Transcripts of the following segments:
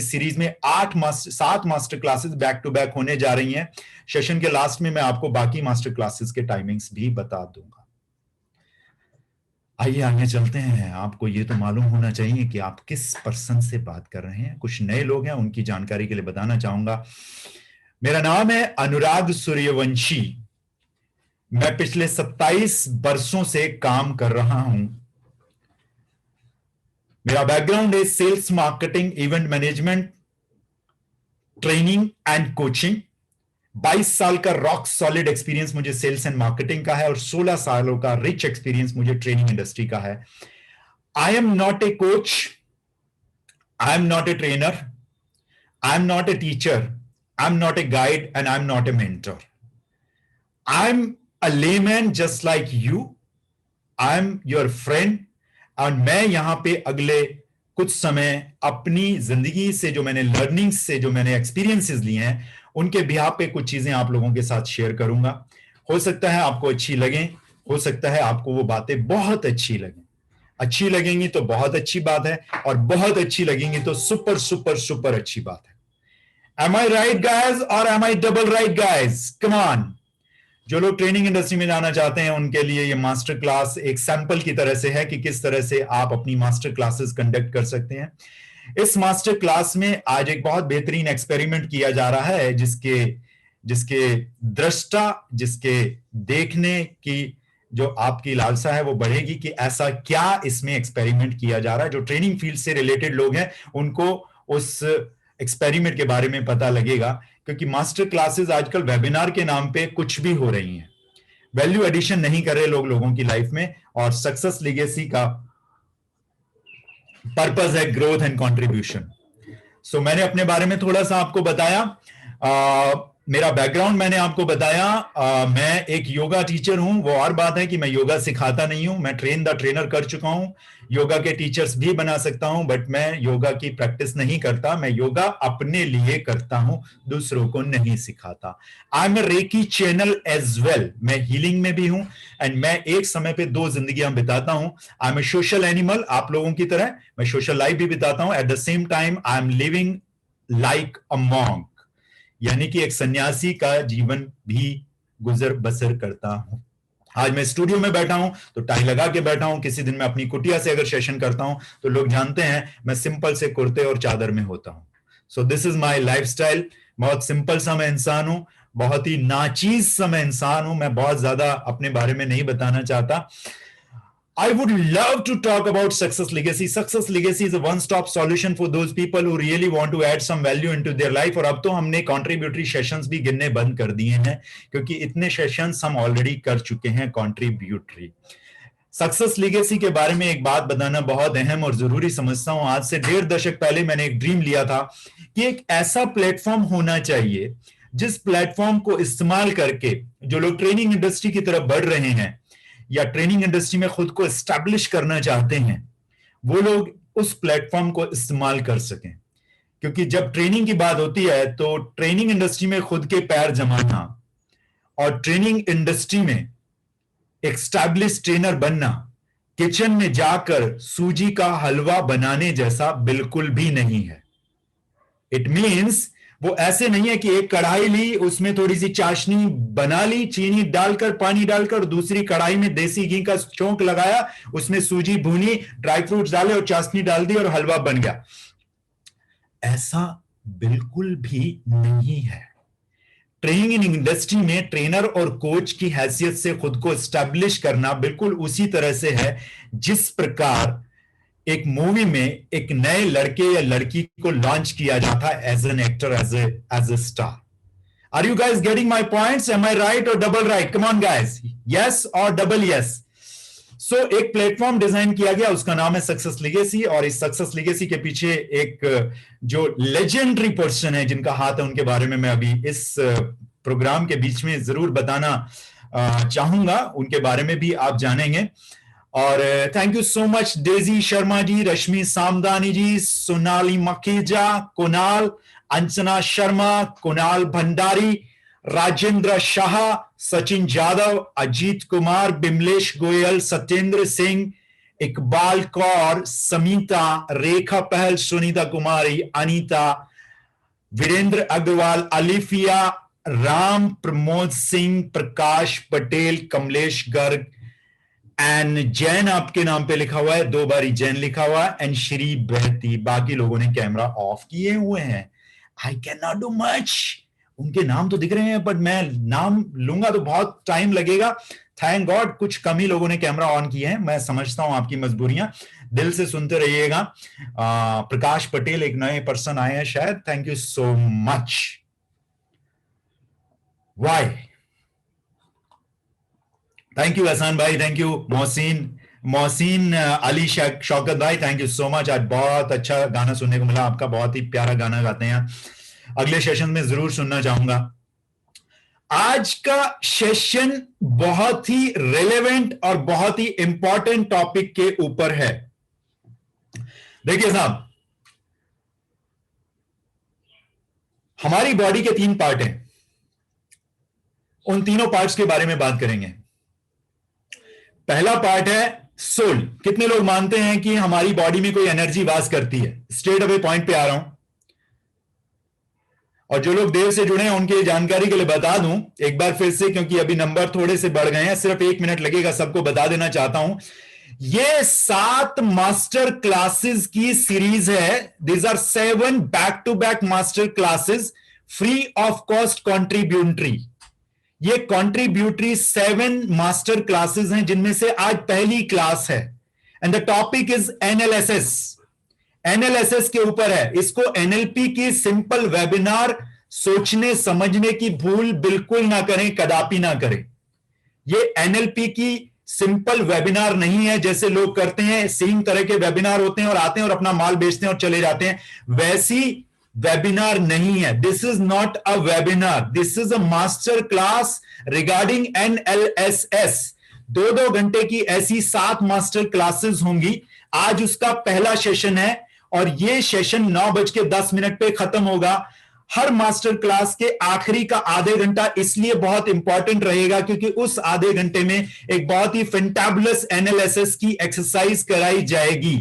Series में 7 master classes back to back होने जा रही हैं। सेशन के लास्ट में मैं आपको बाकी मास्टर क्लासेस के टाइमिंग्स भी बता दूंगा। आइए आगे चलते हैं। आपको ये तो मालूम होना चाहिए कि आप किस पर्सन से बात कर रहे हैं। कुछ नए लोग हैं, उनकी जानकारी के लिए बताना चाहूंगा। मेरा नाम है अनुराग सूर्यवंशी। मैं पिछले 27 वर्षों से काम कर रहा हूं। मेरा बैकग्राउंड है sales, marketing, event management, training and coaching. 22 साल का रॉक सॉलिड एक्सपीरियंस मुझे सेल्स एंड मार्केटिंग का है और 16 सालों का रिच एक्सपीरियंस मुझे ट्रेनिंग इंडस्ट्री का है। I am not a coach, I am not a trainer, I am not a teacher, I am not a guide and I am not a mentor. I am a layman just like you. I am your friend. और मैं यहां पे अगले कुछ समय अपनी जिंदगी से जो मैंने लर्निंग्स से जो मैंने एक्सपीरियंसेस लिए हैं उनके बिहाफ पे कुछ चीजें आप लोगों के साथ शेयर करूंगा। हो सकता है आपको अच्छी लगे, हो सकता है आपको वो बातें बहुत अच्छी लगें। अच्छी लगेंगी तो बहुत अच्छी बात है और बहुत अच्छी लगेंगी तो सुपर सुपर सुपर अच्छी बात है। एम आई राइट गाइज और am I double right guys? Come on. जो लोग ट्रेनिंग इंडस्ट्री में जाना चाहते हैं उनके लिए ये मास्टर क्लास एक सैंपल की तरह से है कि किस तरह से आप अपनी मास्टर क्लासेस कंडक्ट कर सकते हैं। इस मास्टर क्लास में आज एक बहुत बेहतरीन एक्सपेरिमेंट किया जा रहा है जिसके दृष्टा, जिसके देखने की जो आपकी लालसा है वो बढ़ेगी कि ऐसा क्या इसमें एक्सपेरिमेंट किया जा रहा है। जो ट्रेनिंग फील्ड से रिलेटेड लोग हैं उनको उस एक्सपेरिमेंट के बारे में पता लगेगा, क्योंकि मास्टर क्लासेस आजकल वेबिनार के नाम पे कुछ भी हो रही हैं। वैल्यू एडिशन नहीं कर रहे लोगों की लाइफ में, और सक्सेस लेगेसी का पर्पस है ग्रोथ एंड कंट्रीब्यूशन। सो मैंने अपने बारे में थोड़ा सा आपको बताया, मेरा बैकग्राउंड मैंने आपको बताया। मैं एक योगा टीचर हूं। वो और बात है कि मैं योगा सिखाता नहीं हूं, मैं ट्रेन द ट्रेनर कर चुका हूं। योगा के टीचर्स भी बना सकता हूं, बट मैं योगा की प्रैक्टिस नहीं करता। मैं योगा अपने लिए करता हूं, दूसरों को नहीं सिखाता। I am a reiki channel as well. मैं हीलिंग में भी हूं एंड मैं एक समय पे 2 जिंदगियां बिताता हूं। I am a social animal, आप लोगों की तरह मैं सोशल लाइफ भी बिताता हूं। At the same time I am living like a monk, यानी कि एक सन्यासी का जीवन भी गुजर बसर करता हूं। आज मैं स्टूडियो में बैठा हूं तो टाई लगा के बैठा हूं। किसी दिन मैं अपनी कुटिया से अगर सेशन करता हूं तो लोग जानते हैं मैं सिंपल से कुर्ते और चादर में होता हूं। So this is my lifestyle. बहुत सिंपल सा मैं इंसान हूं, बहुत ही नाचीज सा मैं इंसान हूं। मैं बहुत ज्यादा अपने बारे में नहीं बताना चाहता। I would love to talk about Success Legacy. Success Legacy is a one-stop solution for those people who really want to add some value into their life. और अब तो हमने contributory sessions भी गिनने बंद कर दिए हैं, क्योंकि इतने sessions हम already कर चुके हैं contributory. सक्सेस लेगेसी के बारे में एक बात बताना बहुत अहम और जरूरी समझता हूं। आज से 1.5 दशक पहले मैंने एक ड्रीम लिया था कि एक ऐसा प्लेटफॉर्म होना चाहिए जिस प्लेटफॉर्म को इस्तेमाल करके जो लोग ट्रेनिंग इंडस्ट्री की तरफ बढ़ रहे हैं या ट्रेनिंग इंडस्ट्री में खुद को एस्टैब्लिश करना चाहते हैं, वो लोग उस प्लेटफॉर्म को इस्तेमाल कर सकें। क्योंकि जब ट्रेनिंग की बात होती है तो ट्रेनिंग इंडस्ट्री में खुद के पैर जमाना और ट्रेनिंग इंडस्ट्री में एस्टैब्लिश ट्रेनर बनना किचन में जाकर सूजी का हलवा बनाने जैसा बिल्कुल भी नहीं है। इट मीन्स वो ऐसे नहीं है कि एक कढ़ाई ली, उसमें थोड़ी सी चाशनी बना ली, चीनी डालकर, पानी डालकर, दूसरी कढ़ाई में देसी घी का चौंक लगाया, उसमें सूजी भूनी, ड्राई फ्रूट्स डाले और चाशनी डाल दी और हलवा बन गया। ऐसा बिल्कुल भी नहीं है। ट्रेनिंग इंडस्ट्री में ट्रेनर और कोच की हैसियत से खुद को एस्टैब्लिश करना बिल्कुल उसी तरह से है जिस प्रकार एक मूवी में एक नए लड़के या लड़की को लॉन्च किया जाता है as an actor, as a star. Are you guys getting my points? Am I right और double right? Come on guys, yes और डबल यस। सो एक प्लेटफॉर्म डिजाइन किया गया, उसका नाम है सक्सेस लेगेसी। और इस सक्सेस लेगेसी के पीछे एक जो लेजेंडरी पर्सन है जिनका हाथ है, उनके बारे में मैं अभी इस प्रोग्राम के बीच में जरूर बताना चाहूंगा। उनके बारे में भी आप जानेंगे। और thank you so much Daisy Sharma ji, Rashmi Samdani ji, Sonali Makhija, Kunal, Anjana Sharma, Kunal Bhandari, Rajendra Shah, Sachin Yadav, Ajit Kumar, Bimlesh Goyal, Satyendra Singh, Iqbal Kaur, Samita, Rekha Pahal, Sunita Kumari, Anita, Virendra Agarwal, Alifiya, Ram Pramod Singh, Prakash Patel, Kamlesh Garg and Jain आपके नाम पे लिखा हुआ है, 2 बारी जैन लिखा हुआ है, एंड श्री बहती। बाकी लोगों ने कैमरा ऑफ किए हुए हैं। I can not do much. उनके नाम तो दिख रहे हैं, बट मैं नाम लूंगा तो बहुत टाइम लगेगा। थैंक गॉड कुछ कम ही लोगों ने कैमरा ऑन किए हैं। मैं समझता हूं आपकी मजबूरियां, दिल से सुनते रहिएगा। प्रकाश पटेल एक नए पर्सन आए हैं शायद, थैंक यू सो मच। वाई, थैंक यू एहसान भाई, थैंक यू मोहसिन अली शौकत भाई, थैंक यू सो मच। आज बहुत अच्छा गाना सुनने को मिला आपका, बहुत ही प्यारा गाना गाते हैं। अगले सेशन में जरूर सुनना चाहूंगा। आज का सेशन बहुत ही रिलेवेंट और बहुत ही इंपॉर्टेंट टॉपिक के ऊपर है। देखिए साहब, हमारी बॉडी के 3 पार्ट हैं, उन तीनों पार्ट्स के बारे में बात करेंगे। पहला पार्ट है सोल। कितने लोग मानते हैं कि हमारी बॉडी में कोई एनर्जी वास करती है? स्ट्रेट अवे पॉइंट पे आ रहा हूं, और जो लोग देर से जुड़े हैं उनके जानकारी के लिए बता दूं एक बार फिर से, क्योंकि अभी नंबर थोड़े से बढ़ गए हैं, सिर्फ 1 मिनट लगेगा, सबको बता देना चाहता हूं। ये 7 मास्टर क्लासेस की सीरीज है। These are 7 back to back master classes, free of cost contributory. ये कॉन्ट्रीब्यूटरी 7 मास्टर क्लासेस हैं, जिनमें से आज पहली क्लास है, and the topic is NLSS. NLSS के ऊपर है। इसको एनएलपी की सिंपल वेबिनार सोचने समझने की भूल बिल्कुल ना करें, कदापि ना करें। ये एनएलपी की सिंपल वेबिनार नहीं है जैसे लोग करते हैं। सेम तरह के वेबिनार होते हैं और आते हैं और अपना माल बेचते हैं और चले जाते हैं, वैसी वेबिनार नहीं है। This is not a webinar, this is a master class regarding NLSS. 2-2 घंटे की ऐसी 7 मास्टर क्लासेस होंगी। आज उसका पहला सेशन है और ये सेशन 9:10 पे खत्म होगा। हर मास्टर क्लास के आखिरी का आधे घंटा इसलिए बहुत इंपॉर्टेंट रहेगा क्योंकि उस आधे घंटे में एक बहुत ही फैंटाबुलस एनालिसिस की एक्सरसाइज कराई जाएगी।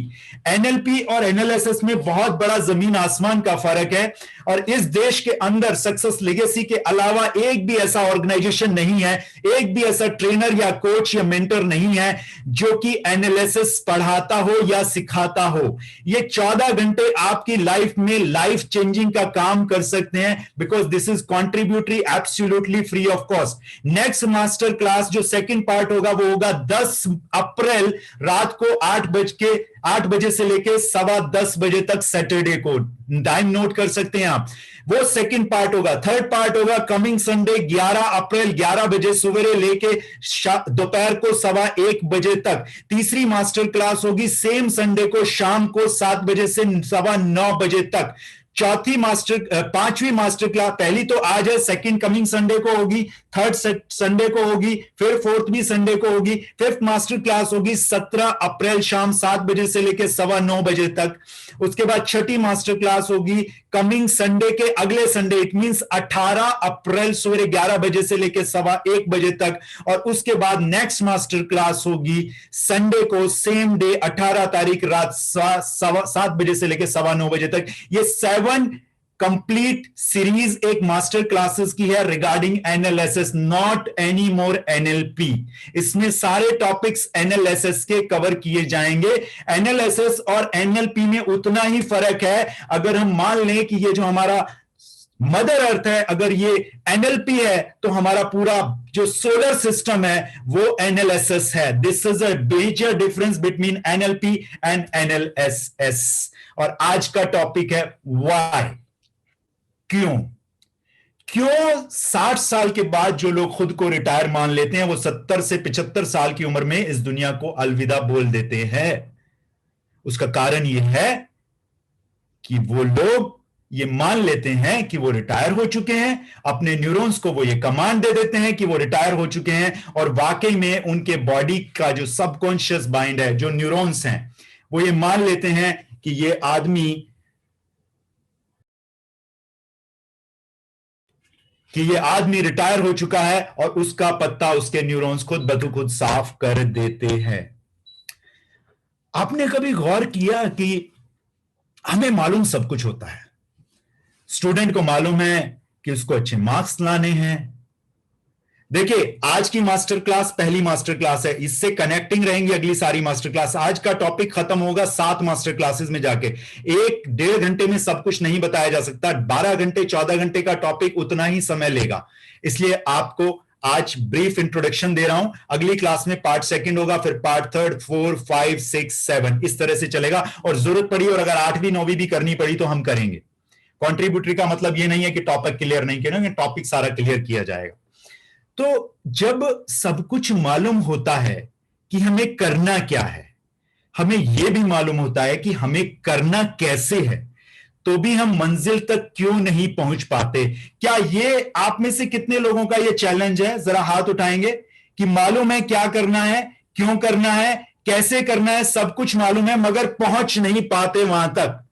एनएलपी और एनालिसिस में बहुत बड़ा जमीन आसमान का फर्क है, और इस देश के अंदर सक्सेस लेगेसी के अलावा एक भी ऐसा ऑर्गेनाइजेशन नहीं है, एक भी ऐसा ट्रेनर या कोच या मेंटर नहीं है जो कि एनालिसिस पढ़ाता हो या सिखाता हो। ये 14 घंटे आपकी लाइफ में लाइफ चेंजिंग का काम कर सकते हैं, because this is contributory, absolutely free of cost. Next master class जो सेकंड पार्ट होगा वो होगा 10 अप्रैल रात को 8 बजे से लेके 10:15 बजे तक, सैटरडे को। टाइम नोट कर सकते हैं आप, वो सेकंड पार्ट होगा। थर्ड पार्ट होगा कमिंग संडे 11 अप्रैल 11 बजे सवेरे लेके दोपहर को 1:15 बजे तक। तीसरी मास्टर क्लास होगी सेम संडे को शाम को 7 बजे से 9:15 बजे तक। पांचवी मास्टर क्लास, पहली तो आज है, सेकंड कमिंग संडे को होगी, थर्ड संडे को होगी, फिर फोर्थ भी संडे को होगी। फिफ्थ मास्टर क्लास होगी 17 अप्रैल शाम 7 बजे से लेकर 9:15 बजे तक। उसके बाद छठी मास्टर क्लास होगी कमिंग संडे के अगले संडे, इट मींस 18 अप्रैल सवेरे 11 बजे से लेकर 1:15 बजे तक। और उसके बाद नेक्स्ट मास्टर क्लास होगी संडे को सेम डे 18 तारीख रात 7 बजे से लेकर 9:15 बजे तक। ये 7 कंप्लीट सीरीज एक मास्टर क्लासेस की है regarding analysis, not any more NLP. इसमें सारे टॉपिक्स एनालिसिस के कवर किए जाएंगे। एनालिसिस और एनएलपी में उतना ही फर्क है। अगर हम मान लें कि ये जो हमारा मदर अर्थ है, अगर ये एनएलपी है, तो हमारा पूरा जो सोलर सिस्टम है वो एनालिसिस है। This is a major difference between NLP and NLSS. और आज का टॉपिक है व्हाई, क्यों 60 साल के बाद जो लोग खुद को रिटायर मान लेते हैं वो 70 से 75 साल की उम्र में इस दुनिया को अलविदा बोल देते हैं। उसका कारण यह है कि वो लोग ये मान लेते हैं कि वो रिटायर हो चुके हैं, अपने न्यूरॉन्स को वो ये कमांड दे देते हैं कि वो रिटायर हो चुके हैं, और वाकई में उनके बॉडी का जो सबकॉन्शियस माइंड है, जो न्यूरॉन्स हैं, वो ये मान लेते हैं कि ये आदमी रिटायर हो चुका है, और उसका पत्ता उसके न्यूरॉन्स खुद ब खुद साफ कर देते हैं। आपने कभी गौर किया कि हमें मालूम सब कुछ होता है, स्टूडेंट को मालूम है कि उसको अच्छे मार्क्स लाने हैं। देखिए, आज की मास्टर क्लास पहली मास्टर क्लास है, इससे कनेक्टिंग रहेंगी अगली सारी मास्टर क्लास। आज का टॉपिक खत्म होगा 7 मास्टर क्लासेस में जाके। 1-1.5 घंटे में सब कुछ नहीं बताया जा सकता, 12 घंटे 14 घंटे का टॉपिक उतना ही समय लेगा। इसलिए आपको आज ब्रीफ इंट्रोडक्शन दे रहा हूं, अगली क्लास में पार्ट सेकंड होगा, फिर पार्ट थर्ड, 4, 5, 6, 7 इस तरह से चलेगा। और जरूरत पड़ी और अगर 8वीं 9वीं भी करनी पड़ी तो हम करेंगे। कॉन्ट्रीब्यूटरी का मतलब यह नहीं है कि टॉपिक क्लियर नहीं करेंगे, टॉपिक सारा क्लियर किया जाएगा। तो जब सब कुछ मालूम होता है कि हमें करना क्या है, हमें यह भी मालूम होता है कि हमें करना कैसे है, तो भी हम मंजिल तक क्यों नहीं पहुंच पाते? क्या ये आप में से कितने लोगों का ये चैलेंज है? जरा हाथ उठाएंगे कि मालूम है क्या करना है, क्यों करना है, कैसे करना है, सब कुछ मालूम है मगर पहुंच नहीं पाते वहां तक।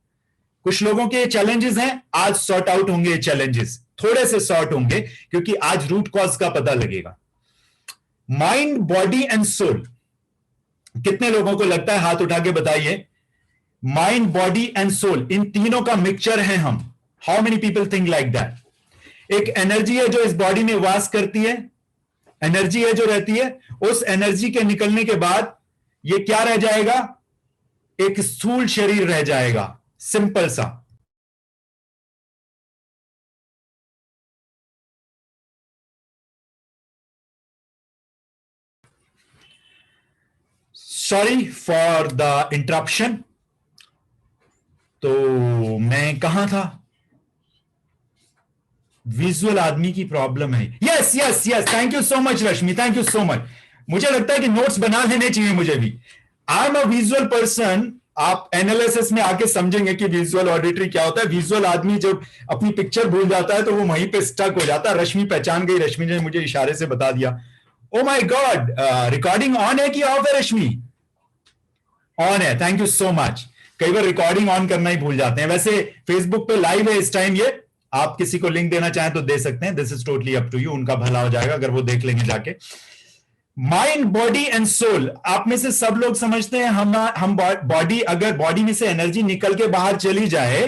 कुछ लोगों के चैलेंजेस हैं, आज सॉर्ट आउट होंगे। ये चैलेंजेस थोड़े से सॉर्ट होंगे क्योंकि आज रूट कॉज का पता लगेगा। माइंड, बॉडी एंड सोल, कितने लोगों को लगता है? हाथ उठा के बताइए। माइंड, बॉडी एंड सोल, इन तीनों का मिक्सचर है हम। How many people think like that? एक एनर्जी है जो इस बॉडी में वास करती है, एनर्जी है जो रहती है। उस एनर्जी के निकलने के बाद ये क्या रह जाएगा? एक स्थूल शरीर रह जाएगा, सिंपल सा। Sorry for the interruption. तो मैं कहां था? विजुअल आदमी की प्रॉब्लम है। Yes yes yes, thank you so much Rashmi, thank you so much. मुझे लगता है कि नोट्स बना लेने चाहिए मुझे भी। आई एम अ विजुअल पर्सन। आप एनालिसिस में आके समझेंगे कि विजुअल ऑडिटरी क्या होता है। विजुअल आदमी जब अपनी पिक्चर भूल जाता है तो वो वहीं पे स्टक हो जाता है। रश्मि पहचान गई, रश्मि ने मुझे इशारे से बता दिया। Oh my God, recording on है कि ऑफ है रश्मि? ऑन है, थैंक यू सो मच। कई बार रिकॉर्डिंग ऑन करना ही भूल जाते हैं। वैसे फेसबुक पे लाइव है इस टाइम ये, आप किसी को लिंक देना चाहें तो दे सकते हैं। This is totally up to you, उनका भला हो जाएगा अगर वो देख लेंगे जाके। माइंड, बॉडी एंड सोल, आप में से सब लोग समझते हैं हम बॉडी, अगर बॉडी में से एनर्जी निकल के बाहर चली जाए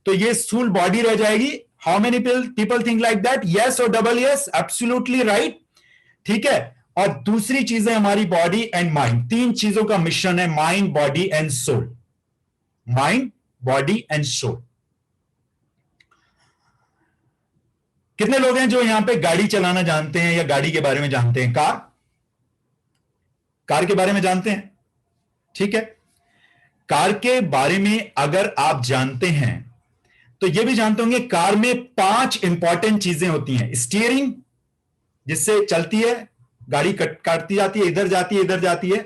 तो ये स्थूल बॉडी रह जाएगी। How many people think like that? Yes और डबल यस, एब्सोल्युटली राइट। ठीक है। और दूसरी चीज है हमारी बॉडी एंड माइंड। तीन चीजों का मिश्रण है mind, body and soul. Mind, body and soul. कितने लोग हैं जो यहां पे गाड़ी चलाना जानते हैं या गाड़ी के बारे में जानते हैं? कार के बारे में जानते हैं? ठीक है। कार के बारे में अगर आप जानते हैं तो यह भी जानते होंगे कार में 5 इंपॉर्टेंट चीजें होती हैं। स्टीयरिंग, जिससे चलती है गाड़ी, काटती जाती है, इधर जाती है, इधर जाती है।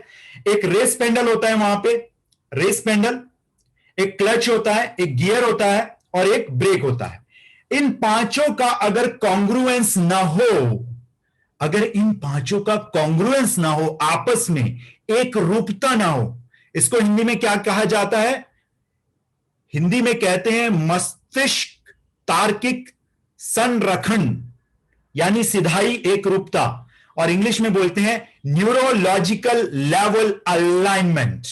एक रेस पेंडल होता है वहां पे, रेस पेंडल। एक क्लच होता है, एक गियर होता है और एक ब्रेक होता है। इन पांचों का अगर कॉन्ग्रुएंस ना हो, अगर इन पांचों का कॉन्ग्रुएंस ना हो, आपस में एक रूपता ना हो, इसको हिंदी में क्या कहा जाता है? हिंदी में कहते हैं मस्तिष्क तार्किक संरेखण, यानी सिधाई, एक रूपता। और इंग्लिश में बोलते हैं neurological level alignment.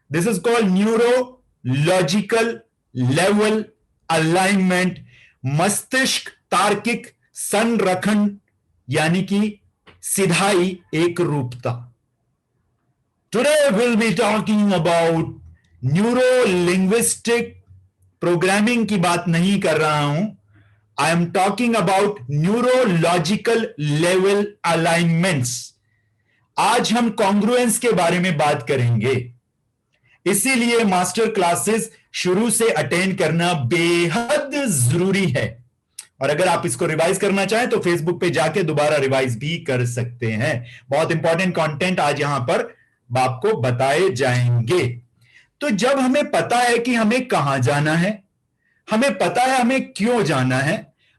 This is called neurological level alignment. मस्तिष्क तार्किक संरेखण यानी कि सिधाई, एक रूपता। Today will be talking about neuro linguistic programming की बात नहीं कर रहा हूं। I am talking about neurological level alignments. आज हम कॉन्ग्रुएंस के बारे में बात करेंगे, इसीलिए मास्टर क्लासेस शुरू से अटेंड करना बेहद जरूरी है। और अगर आप इसको रिवाइज करना चाहें तो फेसबुक पे जाके दोबारा रिवाइज भी कर सकते हैं। बहुत इंपॉर्टेंट कंटेंट आज यहां पर आपको बताए जाएंगे। तो जब हमें पता है कि हमें कहां जाना है, हमें पता है हमें क्यों जाना है,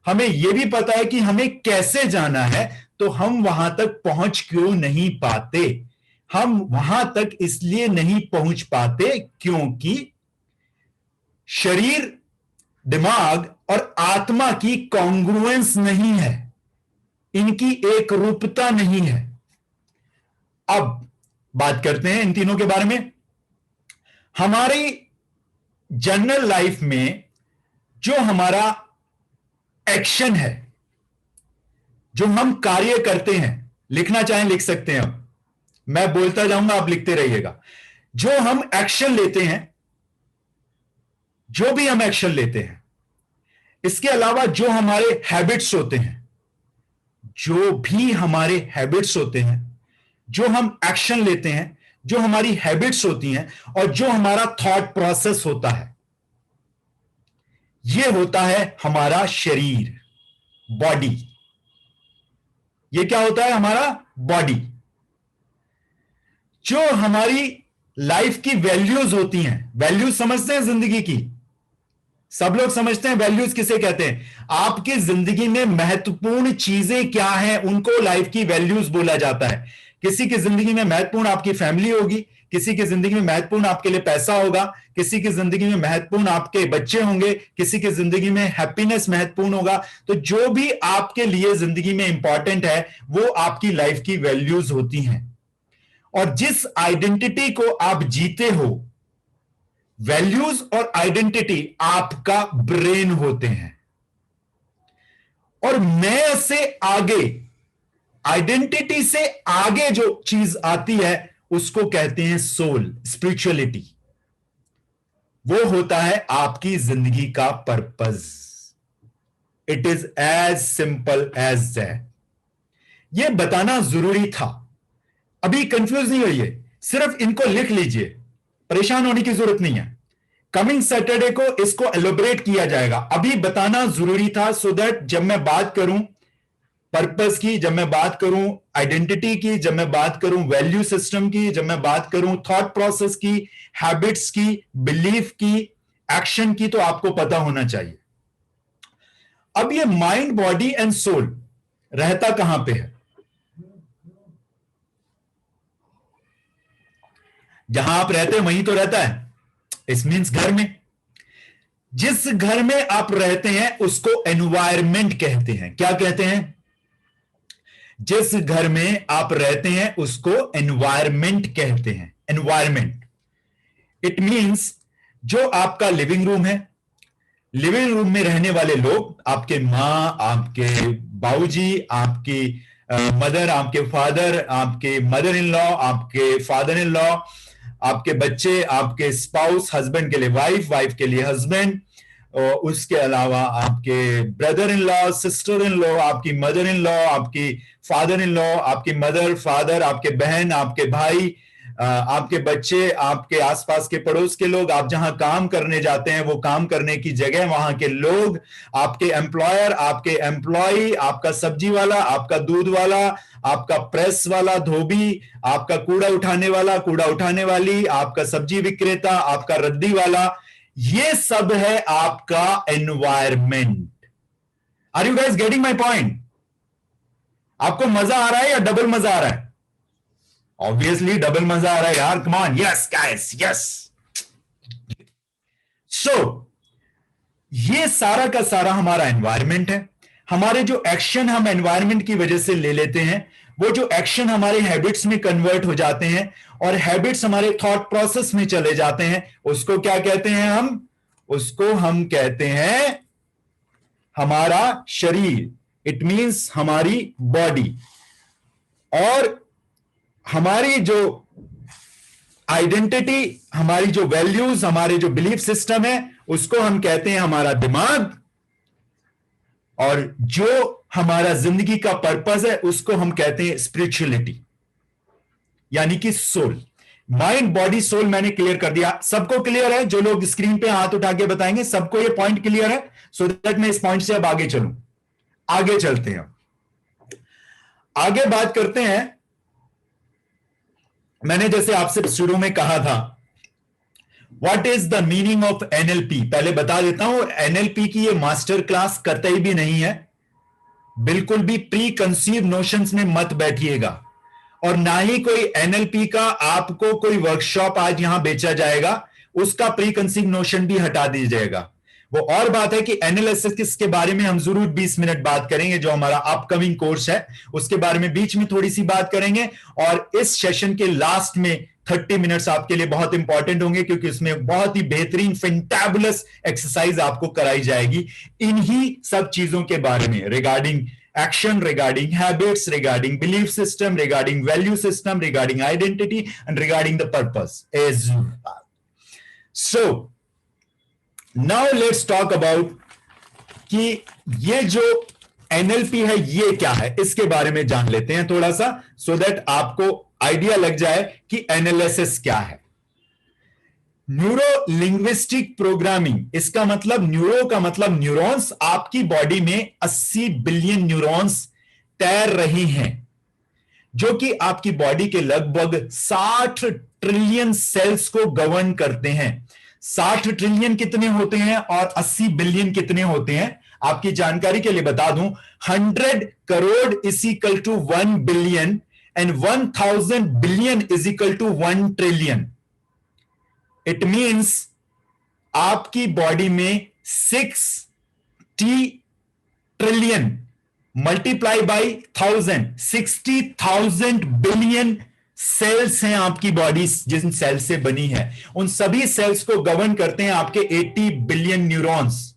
हमें यह भी पता है कि हमें कैसे जाना है, तो हम वहां तक पहुंच क्यों नहीं पाते? हम वहां तक इसलिए नहीं पहुंच पाते क्योंकि शरीर, दिमाग और आत्मा की कॉन्ग्रुएंस नहीं है, इनकी एक रूपता नहीं है। अब बात करते हैं इन तीनों के बारे में। हमारी जनरल लाइफ में जो हमारा एक्शन है, जो हम कार्य करते हैं, लिखना चाहें लिख सकते हैं, मैं बोलता जाऊंगा आप लिखते रहिएगा। जो हम एक्शन लेते हैं, जो भी हम एक्शन लेते हैं, इसके अलावा जो हमारे हैबिट्स होते हैं, जो भी हमारे हैबिट्स होते हैं, जो हम एक्शन लेते हैं, जो हमारी हैबिट्स होती हैं, और जो हमारा थॉट प्रोसेस होता है, यह होता है हमारा शरीर, बॉडी। यह क्या होता है? हमारा बॉडी। जो हमारी लाइफ की वैल्यूज होती हैं, वैल्यूज समझते हैं जिंदगी की? सब लोग समझते हैं वैल्यूज किसे कहते हैं। आपकी जिंदगी में महत्वपूर्ण चीजें क्या हैं, उनको लाइफ की वैल्यूज बोला जाता है। किसी की जिंदगी में महत्वपूर्ण आपकी फैमिली होगी, किसी की जिंदगी में महत्वपूर्ण आपके लिए पैसा होगा, किसी की जिंदगी में महत्वपूर्ण आपके बच्चे होंगे, किसी की जिंदगी में हैप्पीनेस महत्वपूर्ण होगा। तो जो भी आपके लिए जिंदगी में इंपॉर्टेंट है, वो आपकी लाइफ की वैल्यूज होती हैं। और जिस आइडेंटिटी को आप जीते हो, वैल्यूज और आइडेंटिटी आपका ब्रेन होते हैं। और मैं से आगे, आइडेंटिटी से आगे जो चीज आती है, उसको कहते हैं सोल, स्पिरिचुअलिटी। वो होता है आपकी जिंदगी का purpose. It is as simple as that. ये बताना जरूरी था। अभी कंफ्यूज नहीं होइए, सिर्फ इनको लिख लीजिए, परेशान होने की जरूरत नहीं है। कमिंग सैटरडे को इसको एलोबरेट किया जाएगा। अभी बताना जरूरी था, सो दैट जब मैं बात करूं पर्पस की, जब मैं बात करूं आइडेंटिटी की, जब मैं बात करूं वैल्यू सिस्टम की, जब मैं बात करूं थॉट प्रोसेस की, हैबिट्स की, बिलीफ की, एक्शन की, तो आपको पता होना चाहिए। अब ये माइंड, बॉडी एंड सोल रहता कहां पे है? जहां आप रहते हैं वहीं तो रहता है। इस मीन्स घर में। जिस घर में आप रहते हैं उसको एनवायरमेंट कहते हैं। क्या कहते हैं? जिस घर में आप रहते हैं उसको एनवायरमेंट कहते हैं। एनवायरमेंट, इट मीन्स जो आपका लिविंग रूम है, लिविंग रूम में रहने वाले लोग, आपके मां, आपके बाबूजी, आपकी मदर, आपके फादर, आपके मदर इन लॉ, आपके फादर इन लॉ, आपके बच्चे, आपके स्पाउस, हस्बैंड के लिए वाइफ, वाइफ के लिए हस्बैंड, और उसके अलावा आपके brother in law, sister in law, आपकी मदर इन लॉ, आपकी फादर इन लॉ, आपकी मदर, फादर, आपके बहन, आपके भाई, आपके बच्चे, आपके आसपास के पड़ोस के लोग, आप जहां काम करने जाते हैं वो काम करने की जगह, वहां के लोग, आपके एम्प्लॉयर, आपके एम्प्लॉय, आपका सब्जी वाला, आपका दूध वाला, आपका प्रेस वाला, धोबी, आपका कूड़ा उठाने वाला, कूड़ा उठाने वाली, आपका सब्जी विक्रेता, आपका रद्दी वाला, ये सब है आपका environment. Are you guys getting my point? आपको मजा आ रहा है या डबल मजा आ रहा है? ऑब्वियसली डबल मजा आ रहा है यार, come on, yes guys, yes. So ये सारा का सारा हमारा एनवायरमेंट है। हमारे जो एक्शन हम एनवायरमेंट की वजह से ले लेते हैं, वो जो एक्शन हमारे हैबिट्स में कन्वर्ट हो जाते हैं और हैबिट्स हमारे थॉट प्रोसेस में चले जाते हैं, उसको क्या कहते हैं हम? उसको हम कहते हैं हमारा शरीर। इट मींस हमारी बॉडी। और हमारी जो आइडेंटिटी, हमारी जो वैल्यूज, हमारे जो बिलीफ सिस्टम है, उसको हम कहते हैं हमारा दिमाग। और जो हमारा जिंदगी का पर्पस है उसको हम कहते हैं स्पिरिचुअलिटी, यानी कि सोल। माइंड, बॉडी, सोल मैंने क्लियर कर दिया। सबको क्लियर है? जो लोग स्क्रीन पे हाथ उठा के बताएंगे सबको ये पॉइंट क्लियर है? सो दैट मैं इस पॉइंट से अब आगे चलूं। आगे चलते हैं, आगे बात करते हैं। मैंने जैसे आपसे शुरू में कहा था, what is the meaning of NLP, पहले बता देता हूं। एनएलपी की ये मास्टर क्लास कतई भी नहीं है। बिल्कुल भी प्री कंसीव नोशंस में मत बैठिएगा, और ना ही कोई एनएलपी का आपको कोई वर्कशॉप आज यहां बेचा जाएगा, उसका प्री कंसीव नोशन भी हटा दीजिएगा। वो और बात है कि एनालिसिस के बारे में हम जरूर 20 मिनट बात करेंगे, जो हमारा अपकमिंग कोर्स है उसके बारे में बीच में थोड़ी सी बात करेंगे, और इस सेशन के लास्ट में 30 मिनट्स आपके लिए बहुत इंपॉर्टेंट होंगे, क्योंकि इसमें बहुत ही बेहतरीन फेंटाबुलस एक्सरसाइज आपको कराई जाएगी इन्हीं सब चीजों के बारे में, regarding action, regarding habits, regarding belief system, regarding value system, regarding identity, and regarding the purpose as well. So now let's talk about कि ये जो NLP है ये क्या है, इसके बारे में जान लेते हैं थोड़ा सा, so that आपको आइडिया लग जाए कि एनालिसिस क्या है। न्यूरो लिंग्विस्टिक प्रोग्रामिंग, इसका मतलब न्यूरो का मतलब न्यूरॉन्स, आपकी बॉडी में 80 बिलियन न्यूरॉन्स तैर रही हैं, जो कि आपकी बॉडी के लगभग 60 ट्रिलियन सेल्स को गवर्न करते हैं। 60 ट्रिलियन कितने होते हैं और 80 बिलियन कितने होते हैं, आपकी जानकारी के लिए बता दूं, 100 crore is equal to 1 billion and 1000 billion is equal to 1 trillion. It means आपकी बॉडी में 60 trillion multiply by 1000, 60,000 billion cells हैं आपकी बॉडी जिन सेल से बनी है। उन सभी सेल्स को गवर्न करते हैं आपके 80 billion neurons.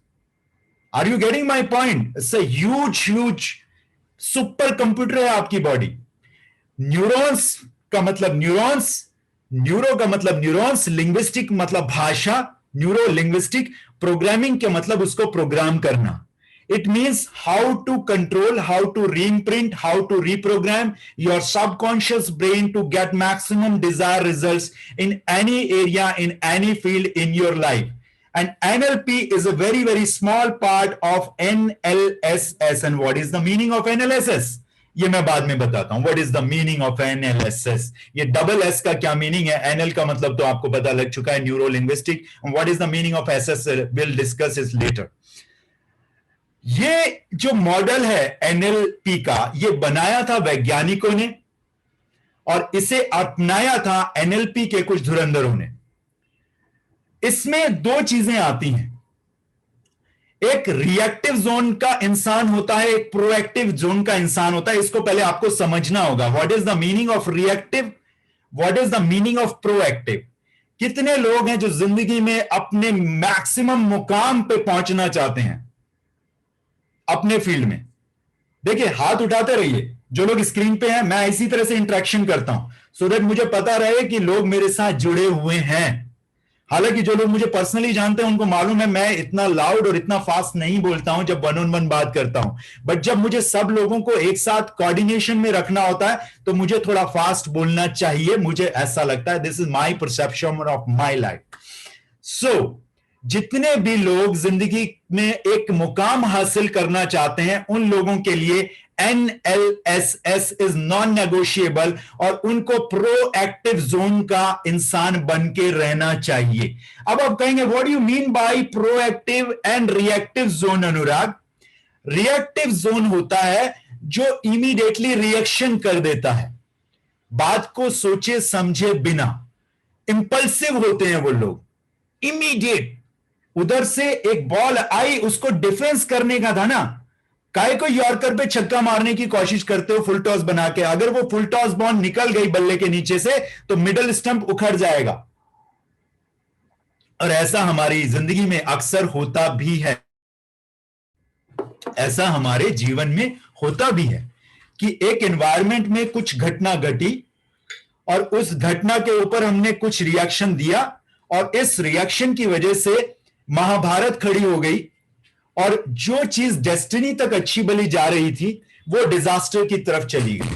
Are you getting my point? It's a huge huge super computer है आपकी बॉडी। न्यूरॉन्स का मतलब न्यूरॉन्स, न्यूरो का मतलब न्यूरॉन्स, लिंग्विस्टिक मतलब भाषा, न्यूरो लिंग्विस्टिक, प्रोग्रामिंग के मतलब उसको प्रोग्राम करना। It means how to control, how to reimprint, how to reprogram your subconscious brain to get maximum desire results in any area, in any field in your life. And NLP is a very, very small part of NLSS. And what is the meaning of NLSS? ये मैं बाद में बताता हूं। What is the meaning of NLSS? ये double S का क्या meaning है? NL का मतलब तो आपको पता लग चुका है, neuro linguistic. What is the meaning of SS? We'll discuss it later. ये जो मॉडल है NLP का, ये बनाया था वैज्ञानिकों ने और इसे अपनाया था NLP के कुछ धुरंधरों ने। इसमें दो चीजें आती हैं, एक रिएक्टिव जोन का इंसान होता है, एक प्रोएक्टिव जोन का इंसान होता है। इसको पहले आपको समझना होगा। What is the meaning of reactive, what is the meaning of proactive. कितने लोग हैं जो जिंदगी में अपने मैक्सिमम मुकाम पे पहुंचना चाहते हैं अपने फील्ड में? देखिए, हाथ उठाते रहिए जो लोग स्क्रीन पे हैं। मैं इसी तरह से इंटरेक्शन करता हूं सो दैट मुझे पता रहे कि लोग मेरे साथ जुड़े हुए हैं। हालांकि जो लोग मुझे पर्सनली जानते हैं उनको मालूम है मैं इतना लाउड और इतना फास्ट नहीं बोलता हूं जब वन ऑन वन बात करता हूं, बट जब मुझे सब लोगों को एक साथ कोऑर्डिनेशन में रखना होता है तो मुझे थोड़ा फास्ट बोलना चाहिए, मुझे ऐसा लगता है। This is my perception of my life. So जितने भी लोग जिंदगी में एक मुकाम हासिल करना चाहते हैं उन लोगों के लिए NLSS इज नॉन नेगोशिएबल और उनको प्रोएक्टिव जोन का इंसान बन के रहना चाहिए। अब आप कहेंगे what do you mean by proactive and reactive zone? Anurag, reactive zone होता है जो इमीडिएटली रिएक्शन कर देता है, बात को सोचे समझे बिना। इंपल्सिव होते हैं वो लोग, इमीडिएट। उधर से एक बॉल आई, उसको डिफेंस करने का था ना, काय को यॉर्कर पे छक्का मारने की कोशिश करते हो फुल टॉस बना के, अगर वो फुल टॉस बॉल निकल गई बल्ले के नीचे से तो मिडल स्टंप उखड़ जाएगा। और ऐसा हमारी जिंदगी में अक्सर होता भी है, ऐसा हमारे जीवन में होता भी है कि एक एनवायरनमेंट में कुछ घटना घटी और उस घटना के ऊपर हमने कुछ रिएक्शन दिया और इस रिएक्शन की वजह से महाभारत खड़ी हो गई और जो चीज डेस्टिनी तक अच्छी भली जा रही थी वो डिजास्टर की तरफ चली गई।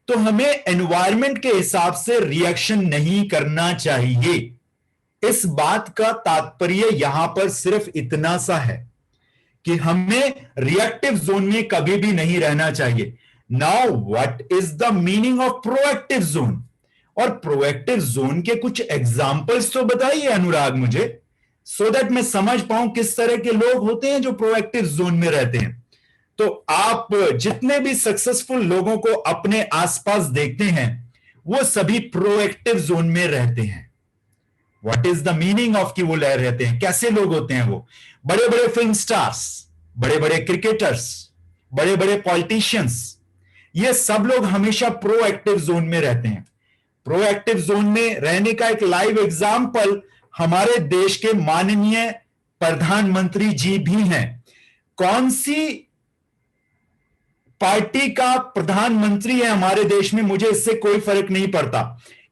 तो हमें एनवायरनमेंट के हिसाब से रिएक्शन नहीं करना चाहिए। इस बात का तात्पर्य यहां पर सिर्फ इतना सा है कि हमें रिएक्टिव जोन में कभी भी नहीं रहना चाहिए। Now what is the meaning of proactive zone? और प्रोएक्टिव जोन के कुछ एग्जाम्पल्स तो बताइए अनुराग मुझे, सो दैट मैं समझ पाऊं किस तरह के लोग होते हैं जो प्रोएक्टिव जोन में रहते हैं। तो आप जितने भी सक्सेसफुल लोगों को अपने आसपास देखते हैं वो सभी प्रोएक्टिव जोन में रहते हैं। What is the meaning of कि वो रहते हैं? कैसे लोग होते हैं वो? बड़े बड़े फिल्म स्टार्स, बड़े बड़े क्रिकेटर्स, बड़े बड़े पॉलिटिशियंस, ये सब लोग हमेशा प्रोएक्टिव जोन में रहते हैं। प्रोएक्टिव जोन में रहने का एक लाइव एग्जाम्पल हमारे देश के माननीय प्रधानमंत्री जी भी हैं। कौन सी पार्टी का प्रधानमंत्री है हमारे देश में, मुझे इससे कोई फर्क नहीं पड़ता।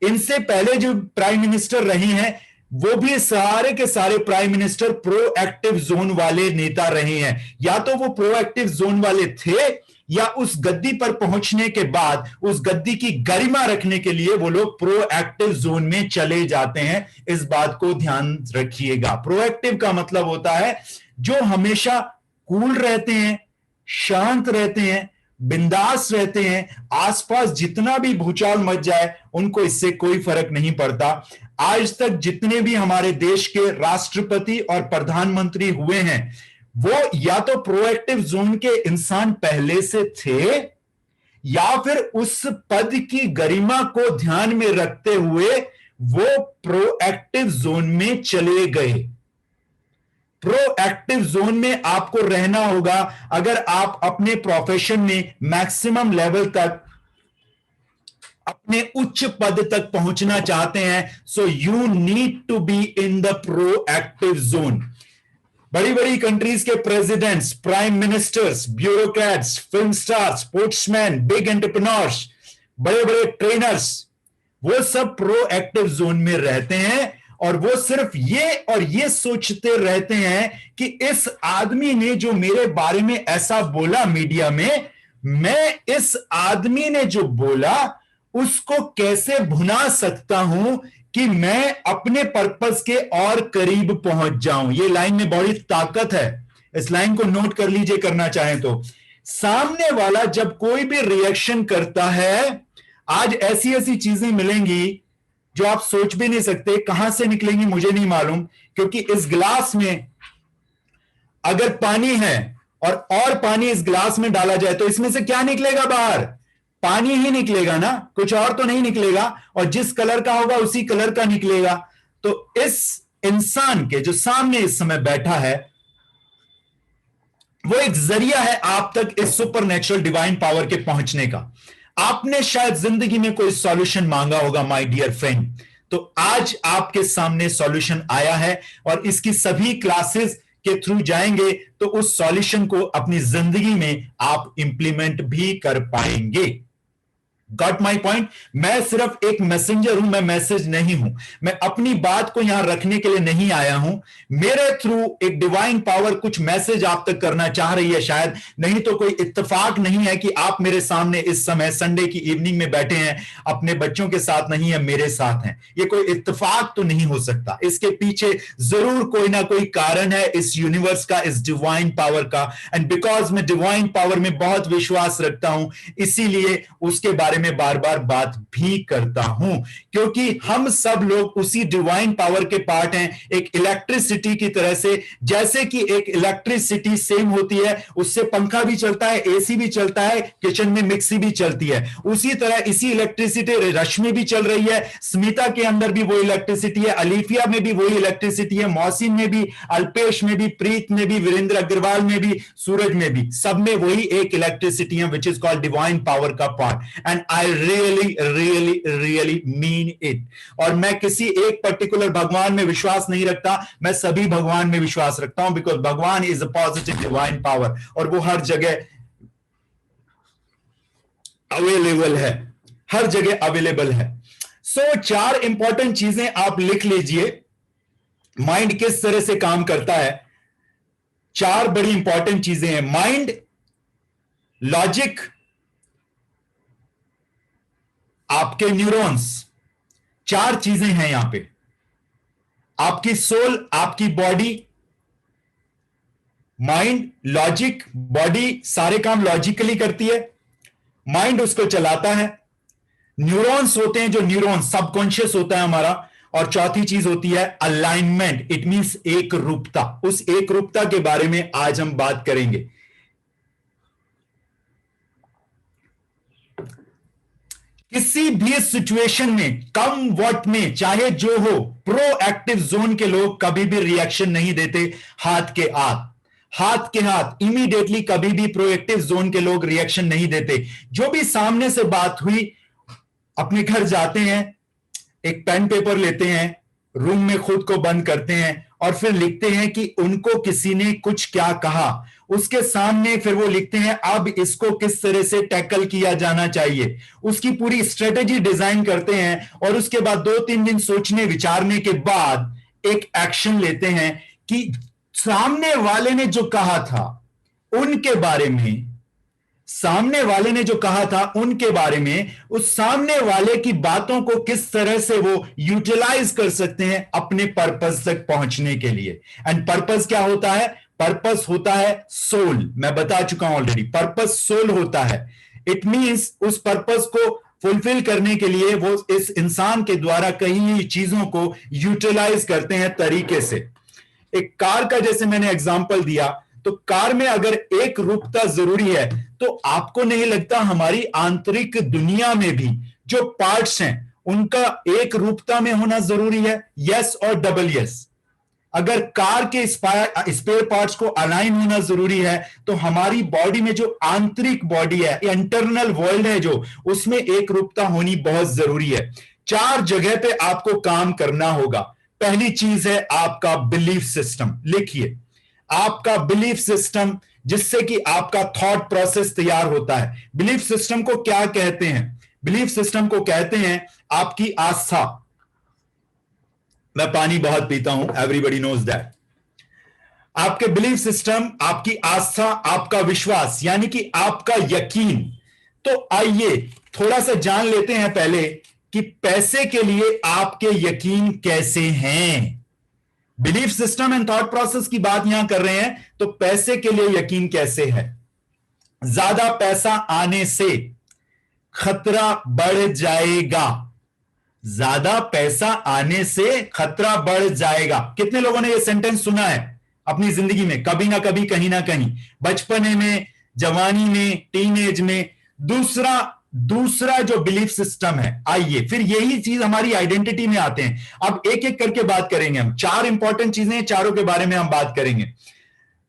इनसे पहले जो प्राइम मिनिस्टर रहे हैं वो भी सारे के सारे प्राइम मिनिस्टर प्रोएक्टिव जोन वाले नेता रहे हैं। या तो वो प्रोएक्टिव जोन वाले थे या उस गद्दी पर पहुंचने के बाद उस गद्दी की गरिमा रखने के लिए वो लोग प्रोएक्टिव जोन में चले जाते हैं। इस बात को ध्यान रखिएगा। प्रोएक्टिव का मतलब होता है जो हमेशा कूल रहते हैं, शांत रहते हैं, बिंदास रहते हैं, आसपास जितना भी भूचाल मच जाए उनको इससे कोई फर्क नहीं पड़ता। आज तक जितने भी हमारे देश के राष्ट्रपति और प्रधानमंत्री हुए हैं वो या तो प्रोएक्टिव जोन के इंसान पहले से थे या फिर उस पद की गरिमा को ध्यान में रखते हुए वो प्रोएक्टिव जोन में चले गए। प्रोएक्टिव जोन में आपको रहना होगा अगर आप अपने प्रोफेशन में मैक्सिमम लेवल तक, अपने उच्च पद तक पहुंचना चाहते हैं। So you need to be in the proactive zone. बड़ी बड़ी कंट्रीज के presidents, prime ministers, bureaucrats, film stars, sportsman, big entrepreneurs, बड़े बड़े ट्रेनर्स, वो सब प्रोएक्टिव जोन में रहते हैं और वो सिर्फ ये सोचते रहते हैं कि इस आदमी ने जो मेरे बारे में ऐसा बोला मीडिया में, मैं इस आदमी ने जो बोला उसको कैसे भुना सकता हूं कि मैं अपने पर्पस के और करीब पहुंच जाऊं। ये लाइन में बड़ी ताकत है, इस लाइन को नोट कर लीजिए करना चाहें तो। सामने वाला जब कोई भी रिएक्शन करता है, आज ऐसी ऐसी चीजें मिलेंगी जो आप सोच भी नहीं सकते, कहां से निकलेंगी मुझे नहीं मालूम। क्योंकि इस गिलास में अगर पानी है और पानी इस गिलास में डाला जाए तो इसमें से क्या निकलेगा बाहर? पानी ही निकलेगा ना, कुछ और तो नहीं निकलेगा। और जिस कलर का होगा उसी कलर का निकलेगा। तो इस इंसान के जो सामने इस समय बैठा है वो एक जरिया है आप तक इस सुपरनेचुरल डिवाइन पावर के पहुंचने का। आपने शायद जिंदगी में कोई सॉल्यूशन मांगा होगा माय डियर फ्रेंड, तो आज आपके सामने सॉल्यूशन आया है और इसकी सभी क्लासेस के थ्रू जाएंगे तो उस सॉल्यूशन को अपनी जिंदगी में आप इंप्लीमेंट भी कर पाएंगे। Got my point? मैं सिर्फ एक मैसेंजर हूं, मैं मैसेज नहीं हूं। मैं अपनी बात को यहां रखने के लिए नहीं आया हूं। मेरे थ्रू एक डिवाइन पावर कुछ मैसेज आप तक करना चाह रही है शायद। नहीं तो कोई इत्तेफाक नहीं है कि आप मेरे सामने इस समय संडे की इवनिंग में बैठे हैं, अपने बच्चों के साथ नहीं है, मेरे साथ हैं। ये कोई इत्तेफाक तो नहीं हो सकता। इसके पीछे जरूर कोई ना कोई कारण है इस यूनिवर्स का, इस डिवाइन पावर का। एंड बिकॉज मैं डिवाइन पावर में बहुत विश्वास रखता हूं, इसीलिए उसके बारे में बार बार बात भी करता हूं। क्योंकि हम सब लोग उसी डिवाइन पावर के पार्ट हैं, एक इलेक्ट्रिसिटी की तरह से। जैसे कि एक इलेक्ट्रिसिटी सेम होती है, उससे पंखा भी चलता है, एसी भी चलता है, किचन में मिक्सी भी चलती है। उसी तरह इसी इलेक्ट्रिसिटी रश्मि भी चल रही है, स्मिता के अंदर भी वो इलेक्ट्रिसिटी है, अलीफिया में भी वही इलेक्ट्रिसिटी है, मौसिन में भी, अल्पेश में भी, प्रीत में भी, वीरेंद्र अग्रवाल में भी, सूरज में भी, सब में वही एक इलेक्ट्रिसिटी है which is called divine power का part. And I really mean it. और मैं किसी एक पर्टिकुलर भगवान में विश्वास नहीं रखता, मैं सभी भगवान में विश्वास रखता हूं। बिकॉज भगवान is a positive divine power और वो हर जगह अवेलेबल है, हर जगह अवेलेबल है। सो 4 इंपॉर्टेंट चीजें आप लिख लीजिए, माइंड किस तरह से काम करता है। 4 बड़ी इंपॉर्टेंट चीजें हैं। माइंड, लॉजिक, आपके न्यूरॉन्स, 4 चीजें हैं यहां पे। आपकी सोल, आपकी बॉडी, माइंड, लॉजिक, बॉडी सारे काम लॉजिकली करती है, माइंड उसको चलाता है। न्यूरॉन्स होते हैं, जो न्यूरॉन सबकॉन्शियस होता है हमारा। और चौथी चीज होती है अलाइनमेंट, इट मींस एक रूपता। उस एक रूपता के बारे में आज हम बात करेंगे। किसी भी सिचुएशन में, कम वॉट में, चाहे जो हो, प्रोएक्टिव जोन के लोग कभी भी रिएक्शन नहीं देते हाथ के हाथ इमीडिएटली कभी भी प्रोएक्टिव जोन के लोग रिएक्शन नहीं देते। जो भी सामने से बात हुई, अपने घर जाते हैं, एक पेन पेपर लेते हैं, रूम में खुद को बंद करते हैं और फिर लिखते हैं कि उनको किसी ने कुछ क्या कहा, उसके सामने फिर वो लिखते हैं अब इसको किस तरह से टैकल किया जाना चाहिए, उसकी पूरी स्ट्रेटेजी डिजाइन करते हैं और उसके बाद 2-3 दिन सोचने विचारने के बाद एक एक्शन लेते हैं कि सामने वाले ने जो कहा था उनके बारे में, सामने वाले ने जो कहा था उनके बारे में, उस सामने वाले की बातों को किस तरह से वो यूटिलाइज कर सकते हैं अपने पर्पस तक पहुंचने के लिए। एंड पर्पस क्या होता है? पर्पस होता है सोल। मैं बता चुका हूं ऑलरेडी, पर्पस सोल होता है। इट मींस उस पर्पस को फुलफिल करने के लिए वो इस इंसान के द्वारा कई चीजों को यूटिलाइज करते हैं तरीके से। एक कार का जैसे मैंने एग्जांपल दिया, तो कार में अगर एक रूपता जरूरी है, तो आपको नहीं लगता हमारी आंतरिक दुनिया में भी जो पार्ट्स हैं उनका एक रूपता में होना जरूरी है? यस और डबल यस। अगर कार के स्पेयर पार्ट्स को अलाइन होना जरूरी है, तो हमारी बॉडी में जो आंतरिक बॉडी है, इंटरनल वर्ल्ड है जो, उसमें एक रूपता होनी बहुत जरूरी है। 4 जगह पे आपको काम करना होगा। पहली चीज है आपका बिलीफ सिस्टम। लिखिए, आपका बिलीफ सिस्टम, जिससे कि आपका थॉट प्रोसेस तैयार होता है। बिलीफ सिस्टम को क्या कहते हैं? बिलीफ सिस्टम को कहते हैं आपकी आस्था। मैं पानी बहुत पीता हूं, एवरीबॉडी नोज दैट। आपके बिलीफ सिस्टम, आपकी आस्था, आपका विश्वास, यानी कि आपका यकीन। तो आइए थोड़ा सा जान लेते हैं पहले कि पैसे के लिए आपके यकीन कैसे हैं। Belief system and thought process की बात यहां कर रहे हैं, तो पैसे के लिए यकीन कैसे है? ज्यादा पैसा आने से खतरा बढ़ जाएगा। ज्यादा पैसा आने से खतरा बढ़ जाएगा। कितने लोगों ने यह सेंटेंस सुना है अपनी जिंदगी में? कभी ना कभी, कहीं ना कहीं, बचपने में, जवानी में, टीनेज में। दूसरा जो बिलीफ सिस्टम है, आइए फिर यही चीज हमारी आइडेंटिटी में आते हैं। अब एक एक करके बात करेंगे हम। 4 इंपॉर्टेंट चीजें, चारों के बारे में हम बात करेंगे।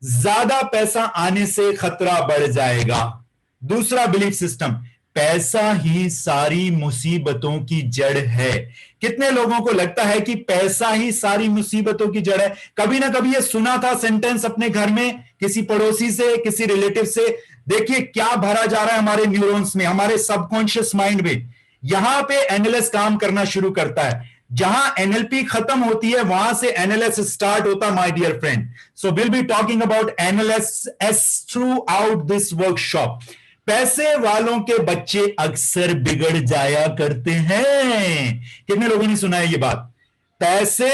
ज्यादा पैसा आने से खतरा बढ़ जाएगा। दूसरा बिलीफ सिस्टम, पैसा ही सारी मुसीबतों की जड़ है। कितने लोगों को लगता है कि पैसा ही सारी मुसीबतों की जड़ है? कभी ना कभी ये सुना था सेंटेंस अपने घर में, किसी पड़ोसी से, किसी रिलेटिव से। देखिए क्या भरा जा रहा है हमारे न्यूरॉन्स में, हमारे सबकॉन्शियस माइंड में। यहां पे एनालिस काम करना शुरू करता है। जहां एनएलपी खत्म होती है, वहां से एनालिस स्टार्ट होता, my dear friend. So will be talking about analysis throughout this workshop. पैसे वालों के बच्चे अक्सर बिगड़ जाया करते हैं। कितने लोगों ने सुना है ये बात? पैसे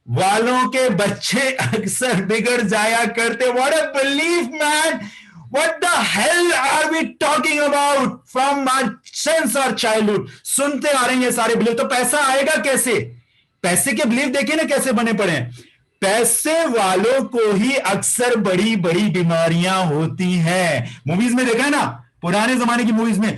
वालों के बच्चे अक्सर बिगड़ जाया करते। What a belief man! What the hell are we talking about? From our since our childhood सुनते आ रहे हैं ये सारे बिलीफ। तो पैसा आएगा कैसे? पैसे के बिलीफ देखिए ना कैसे बने पड़े हैं। पैसे वालों को ही अक्सर बड़ी बड़ी बीमारियां होती हैं। मूवीज में देखा है ना, पुराने जमाने की मूवीज में,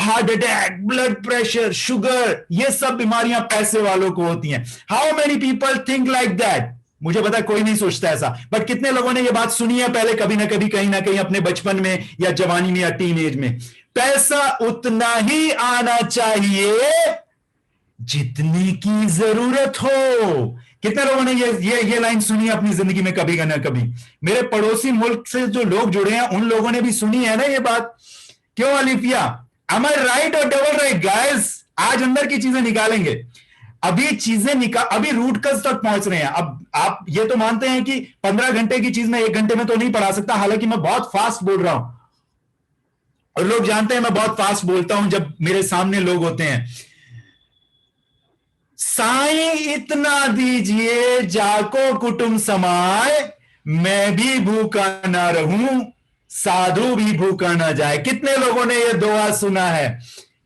heart attack, blood pressure, sugar, ये सब बीमारियां पैसे वालों को होती हैं। How many people think like that? मुझे पता है कोई नहीं सोचता ऐसा, बट कितने लोगों ने ये बात सुनी है पहले, कभी ना कभी, कहीं ना कहीं, अपने बचपन में या जवानी में या टीनेज में। पैसा उतना ही आना चाहिए जितने की जरूरत हो। कितने लोगों ने ये लाइन सुनी है अपनी जिंदगी में कभी ना कभी? मेरे पड़ोसी मुल्क से जो लोग जुड़े हैं उन लोगों ने भी सुनी है ना ये बात। क्यों अलिफिया? एम आई राइट और डबल राइट गाइस? आज अंदर की चीजें निकालेंगे। अभी रूट कज तक पहुंच रहे हैं। अब आप ये तो मानते हैं कि 15 घंटे की चीज मैं 1 घंटे में तो नहीं पढ़ा सकता, हालांकि मैं बहुत फास्ट बोल रहा हूं और लोग जानते हैं मैं बहुत फास्ट बोलता हूं जब मेरे सामने लोग होते हैं। साईं इतना दीजिए जाको कुटुंब समाए, मैं भी भूखा ना रहूं साधु भी भूखा ना जाए। कितने लोगों ने यह दोहा सुना है?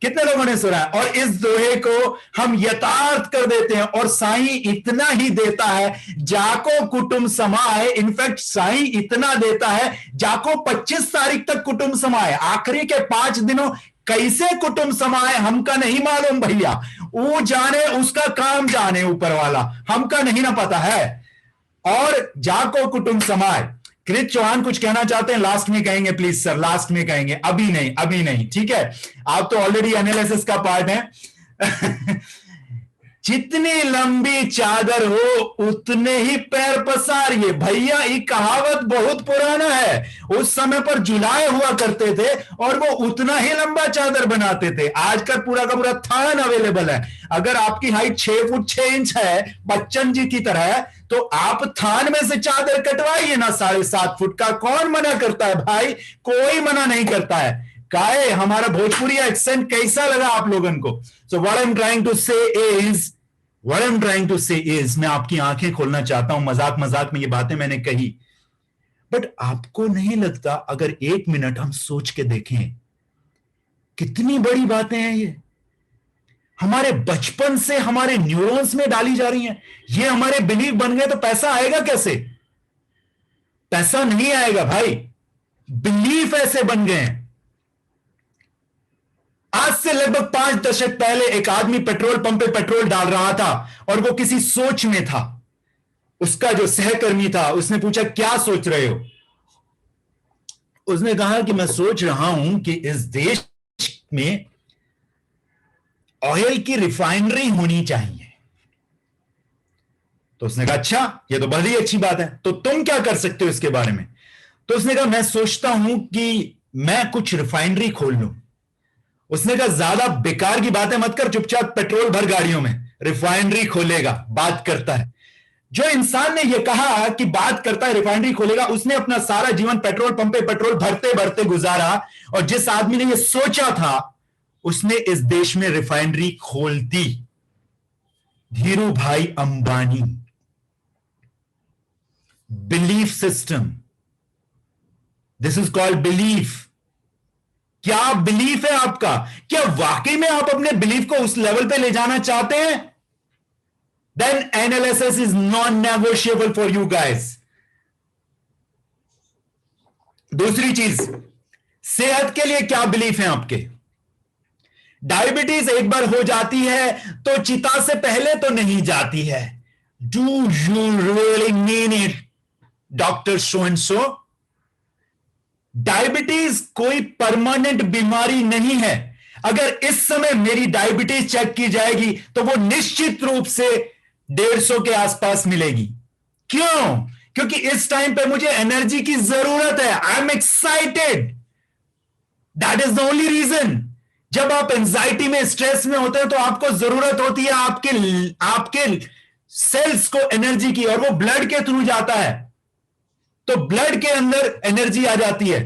कितने लोगों ने सुना है? और इस दोहे को हम यथार्थ कर देते हैं। और साईं इतना ही देता है जाको कुटुंब समाए। इनफैक्ट साईं इतना देता है जाको 25 तारीख तक कुटुंब समाए। आखिरी के 5 दिनों कैसे कुटुंब समाए हमका नहीं मालूम भैया, वो जाने, उसका काम जाने ऊपर वाला, हमका नहीं ना पता है। और जाको कुटुंब समाए, कृत चौहान कुछ कहना चाहते हैं? लास्ट में कहेंगे प्लीज सर, लास्ट में कहेंगे, अभी नहीं, अभी नहीं, ठीक है? आप तो ऑलरेडी एनालिसिस का पार्ट है। जितनी लंबी चादर हो उतने ही पैर पसारिए। भैया ये कहावत बहुत पुराना है। उस समय पर जुलाए हुआ करते थे और वो उतना ही लंबा चादर बनाते थे। आजकल पूरा का पूरा थान अवेलेबल है। अगर आपकी हाइट 6 फुट 6 इंच है बच्चन जी की तरह, तो आप थान में से चादर कटवाइए ना 7.5 फुट का। कौन मना करता है भाई? कोई मना नहीं करता है। काहे हमारा भोजपुरी एक्सेंट कैसा लगा आप लोगों को? So what I am trying to say is, What I'm trying to say is, मैं आपकी आंखें खोलना चाहता हूं। मजाक मजाक में ये बातें मैंने कही, बट आपको नहीं लगता अगर 1 मिनट हम सोच के देखें कितनी बड़ी बातें हैं ये? हमारे बचपन से हमारे न्यूरॉन्स में डाली जा रही हैं। ये हमारे बिलीफ बन गए, तो पैसा आएगा कैसे? पैसा नहीं आएगा भाई, बिलीफ ऐसे बन गए हैं। आज से लगभग 5 दशक पहले एक आदमी पेट्रोल पंप पे पेट्रोल डाल रहा था और वो किसी सोच में था। उसका जो सहकर्मी था उसने पूछा, क्या सोच रहे हो? उसने कहा कि मैं सोच रहा हूं कि इस देश में ऑयल की रिफाइनरी होनी चाहिए। तो उसने कहा, अच्छा, ये तो बड़ी अच्छी बात है, तो तुम क्या कर सकते हो इसके बारे में? तो उसने कहा, मैं सोचता हूं कि मैं कुछ रिफाइनरी खोल लूं। उसने कहा, ज्यादा बेकार की बातें मत कर, चुपचाप पेट्रोल भर गाड़ियों में, रिफाइनरी खोलेगा, बात करता है। जो इंसान ने यह कहा कि बात करता है रिफाइनरी खोलेगा, उसने अपना सारा जीवन पेट्रोल पंप पे पेट्रोल भरते भरते गुजारा, और जिस आदमी ने यह सोचा था उसने इस देश में रिफाइनरी खोल दी। धीरू भाई Ambani. Belief system, this is called belief. क्या बिलीफ है आपका? क्या वाकई में आप अपने बिलीफ को उस लेवल पे ले जाना चाहते हैं? Then analysis is non negotiable for you guys. दूसरी चीज, सेहत के लिए क्या बिलीफ है आपके? डायबिटीज एक बार हो जाती है तो चिता से पहले तो नहीं जाती है। Do you really mean it doctor so and so? Diabetes कोई परमानेंट बीमारी नहीं है। अगर इस समय मेरी डायबिटीज चेक की जाएगी तो वो निश्चित रूप से 150 के आसपास मिलेगी। क्यों? क्योंकि इस टाइम पे मुझे एनर्जी की जरूरत है। I am excited, that is the only reason. जब आप एंजाइटी में, स्ट्रेस में होते हैं तो आपको जरूरत होती है आपके सेल्स को एनर्जी की, और वो ब्लड के थ्रू जाता है, तो ब्लड के अंदर एनर्जी आ जाती है।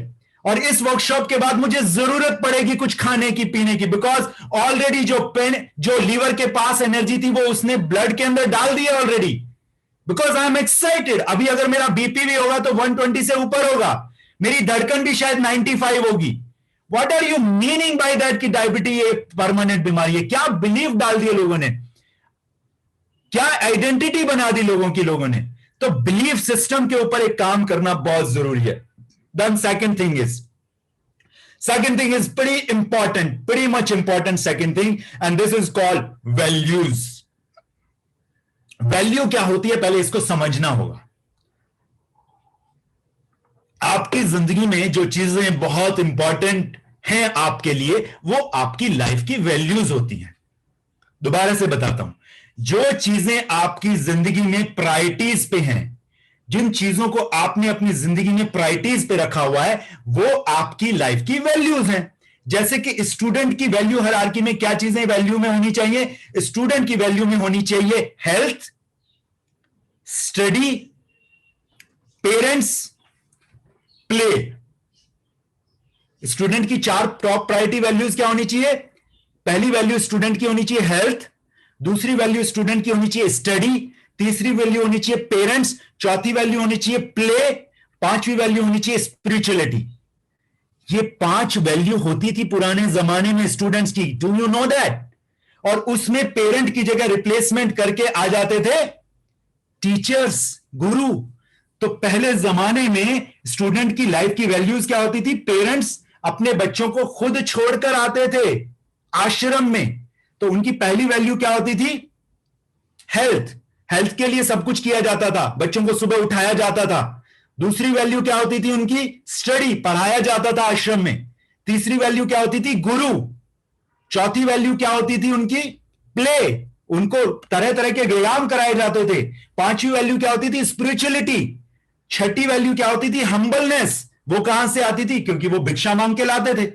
और इस वर्कशॉप के बाद मुझे जरूरत पड़ेगी कुछ खाने की, पीने की, बिकॉज ऑलरेडी जो लीवर के पास एनर्जी थी वो उसने ब्लड के अंदर डाल दिया already, because I am excited. अभी अगर मेरा बीपी भी होगा तो 120 से ऊपर होगा, मेरी धड़कन भी शायद 95 होगी। What are you meaning by that कि डायबिटीज एक परमानेंट बीमारी है? क्या बिलीफ डाल दिए लोगों ने, क्या आइडेंटिटी बना दी लोगों ने। तो बिलीफ सिस्टम के ऊपर एक काम करना बहुत जरूरी है। Then second thing is pretty much important second thing, and this is called values. Value क्या होती है पहले इसको समझना होगा। आपकी जिंदगी में जो चीजें बहुत इंपॉर्टेंट हैं आपके लिए, वो आपकी लाइफ की वैल्यूज होती हैं। दोबारा से बताता हूं, जो चीजें आपकी जिंदगी में प्रायोरिटीज पे हैं, जिन चीजों को आपने अपनी जिंदगी में प्रायोरिटीज पे रखा हुआ है, वो आपकी लाइफ की वैल्यूज हैं। जैसे कि स्टूडेंट की वैल्यू हायरार्की में क्या चीजें वैल्यू में होनी चाहिए? स्टूडेंट की वैल्यू में होनी चाहिए health, study, parents, play. Student की 4 टॉप प्रायोरिटी वैल्यूज क्या होनी चाहिए? पहली वैल्यू स्टूडेंट की होनी चाहिए हेल्थ, दूसरी वैल्यू स्टूडेंट की होनी चाहिए स्टडी, तीसरी वैल्यू होनी चाहिए पेरेंट्स, चौथी वैल्यू होनी चाहिए प्ले, पांचवी वैल्यू होनी चाहिए स्पिरिचुअलिटी। ये 5 वैल्यू होती थी पुराने जमाने में स्टूडेंट्स की। Do you know that? और उसमें पेरेंट की जगह रिप्लेसमेंट करके आ जाते थे टीचर्स, गुरु। तो पहले जमाने में स्टूडेंट की लाइफ की वैल्यूज क्या होती थी? पेरेंट्स अपने बच्चों को खुद छोड़कर आते थे आश्रम में, तो उनकी पहली वैल्यू क्या होती थी? हेल्थ। हेल्थ के लिए सब कुछ किया जाता था, बच्चों को सुबह उठाया जाता था, दूसरी वैल्यू क्या होती थी उनकी? स्टडी, पढ़ाया जाता था आश्रम में। तीसरी वैल्यू क्या होती थी? गुरु। चौथी वैल्यू क्या होती थी उनकी? प्ले, उनको तरह तरह के व्यायाम कराए जाते थे। पांचवी वैल्यू क्या होती थी? स्पिरिचुअलिटी। छठी वैल्यू क्या होती थी? हम्बलनेस। वो कहां से आती थी? क्योंकि वो भिक्षा मांग के लाते थे।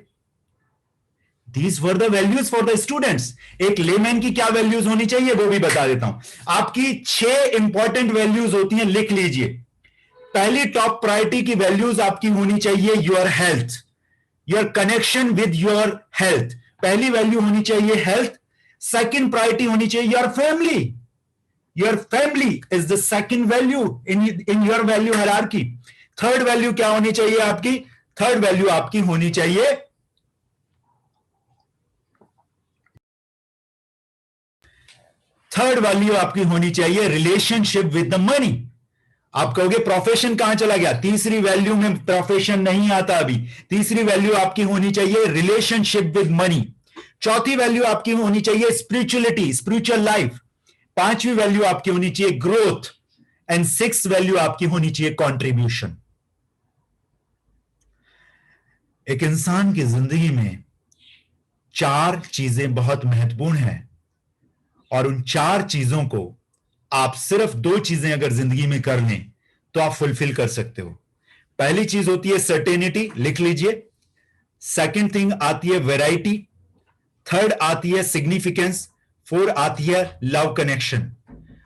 These were the values for the students. एक लेमैन की क्या वैल्यूज होनी चाहिए वो भी बता देता हूं। आपकी 6 इंपॉर्टेंट वैल्यूज होती हैं, लिख लीजिए। पहली टॉप प्रायोरिटी की वैल्यूज आपकी होनी चाहिए your health, your connection with your health. पहली वैल्यू होनी चाहिए हेल्थ। सेकंड प्रायोरिटी होनी चाहिए your family. Your family is the second value in your value hierarchy. Third value क्या होनी चाहिए आपकी? थर्ड वैल्यू आपकी होनी चाहिए रिलेशनशिप विद द मनी। आप कहोगे प्रोफेशन कहां चला गया? तीसरी वैल्यू में प्रोफेशन नहीं आता अभी। तीसरी वैल्यू आपकी होनी चाहिए रिलेशनशिप विद मनी। चौथी वैल्यू आपकी होनी चाहिए स्पिरिचुअलिटी, स्पिरिचुअल लाइफ। पांचवी वैल्यू आपकी होनी चाहिए ग्रोथ। एंड सिक्स वैल्यू आपकी होनी चाहिए कंट्रीब्यूशन। एक इंसान की जिंदगी में 4 चीजें बहुत महत्वपूर्ण हैं, और उन 4 चीजों को आप सिर्फ 2 चीजें अगर जिंदगी में कर लें तो आप फुलफिल कर सकते हो। पहली चीज होती है सर्टेनिटी, लिख लीजिए। सेकंड थिंग आती है वैरायटी। थर्ड आती है सिग्निफिकेंस। फोर्थ आती है लव कनेक्शन।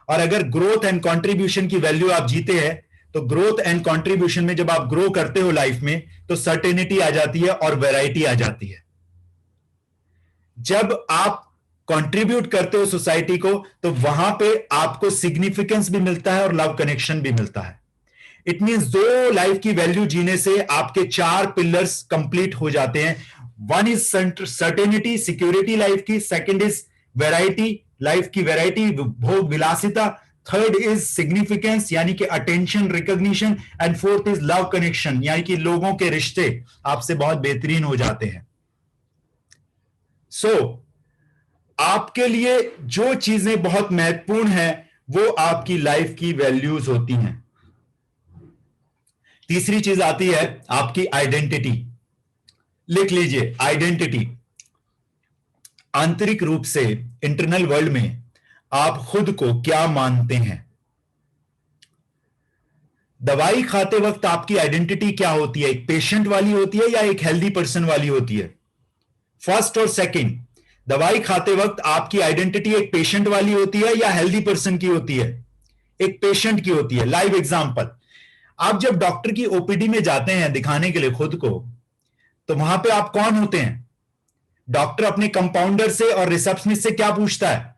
और अगर ग्रोथ एंड कंट्रीब्यूशन की वैल्यू आप जीते हैं तो ग्रोथ एंड कंट्रीब्यूशन में जब आप ग्रो करते हो लाइफ में तो सर्टेनिटी आ जाती है और वैरायटी आ जाती है। जब आप कंट्रीब्यूट करते हो सोसाइटी को तो वहां पे आपको सिग्निफिकेंस भी मिलता है और लव कनेक्शन भी मिलता है। इट मींस 2 लाइफ की वैल्यू जीने से आपके 4 पिलर्स कंप्लीट हो जाते हैं। One is certainty, security life की। सेकंड इज वैरायटी, लाइफ की वैरायटी, भोग विलासिता। थर्ड इज सिग्निफिकेंस यानी कि attention, recognition. And fourth is love connection यानी कि लोगों के रिश्ते आपसे बहुत बेहतरीन हो जाते हैं। आपके लिए जो चीजें बहुत महत्वपूर्ण हैं वो आपकी लाइफ की वैल्यूज होती हैं। तीसरी चीज आती है आपकी आइडेंटिटी, लिख लीजिए आइडेंटिटी। आंतरिक रूप से इंटरनल वर्ल्ड में आप खुद को क्या मानते हैं? दवाई खाते वक्त आपकी आइडेंटिटी क्या होती है? एक पेशेंट वाली होती है या एक हेल्दी पर्सन वाली होती है? फर्स्ट और सेकंड, दवाई खाते वक्त आपकी आइडेंटिटी एक पेशेंट वाली होती है या हेल्दी पर्सन की होती है? एक पेशेंट की होती है। लाइव एग्जांपल, आप जब डॉक्टर की ओपीडी में जाते हैं दिखाने के लिए खुद को, तो वहां पे आप कौन होते हैं? डॉक्टर अपने कंपाउंडर से और रिसेप्शनिस्ट से क्या पूछता है?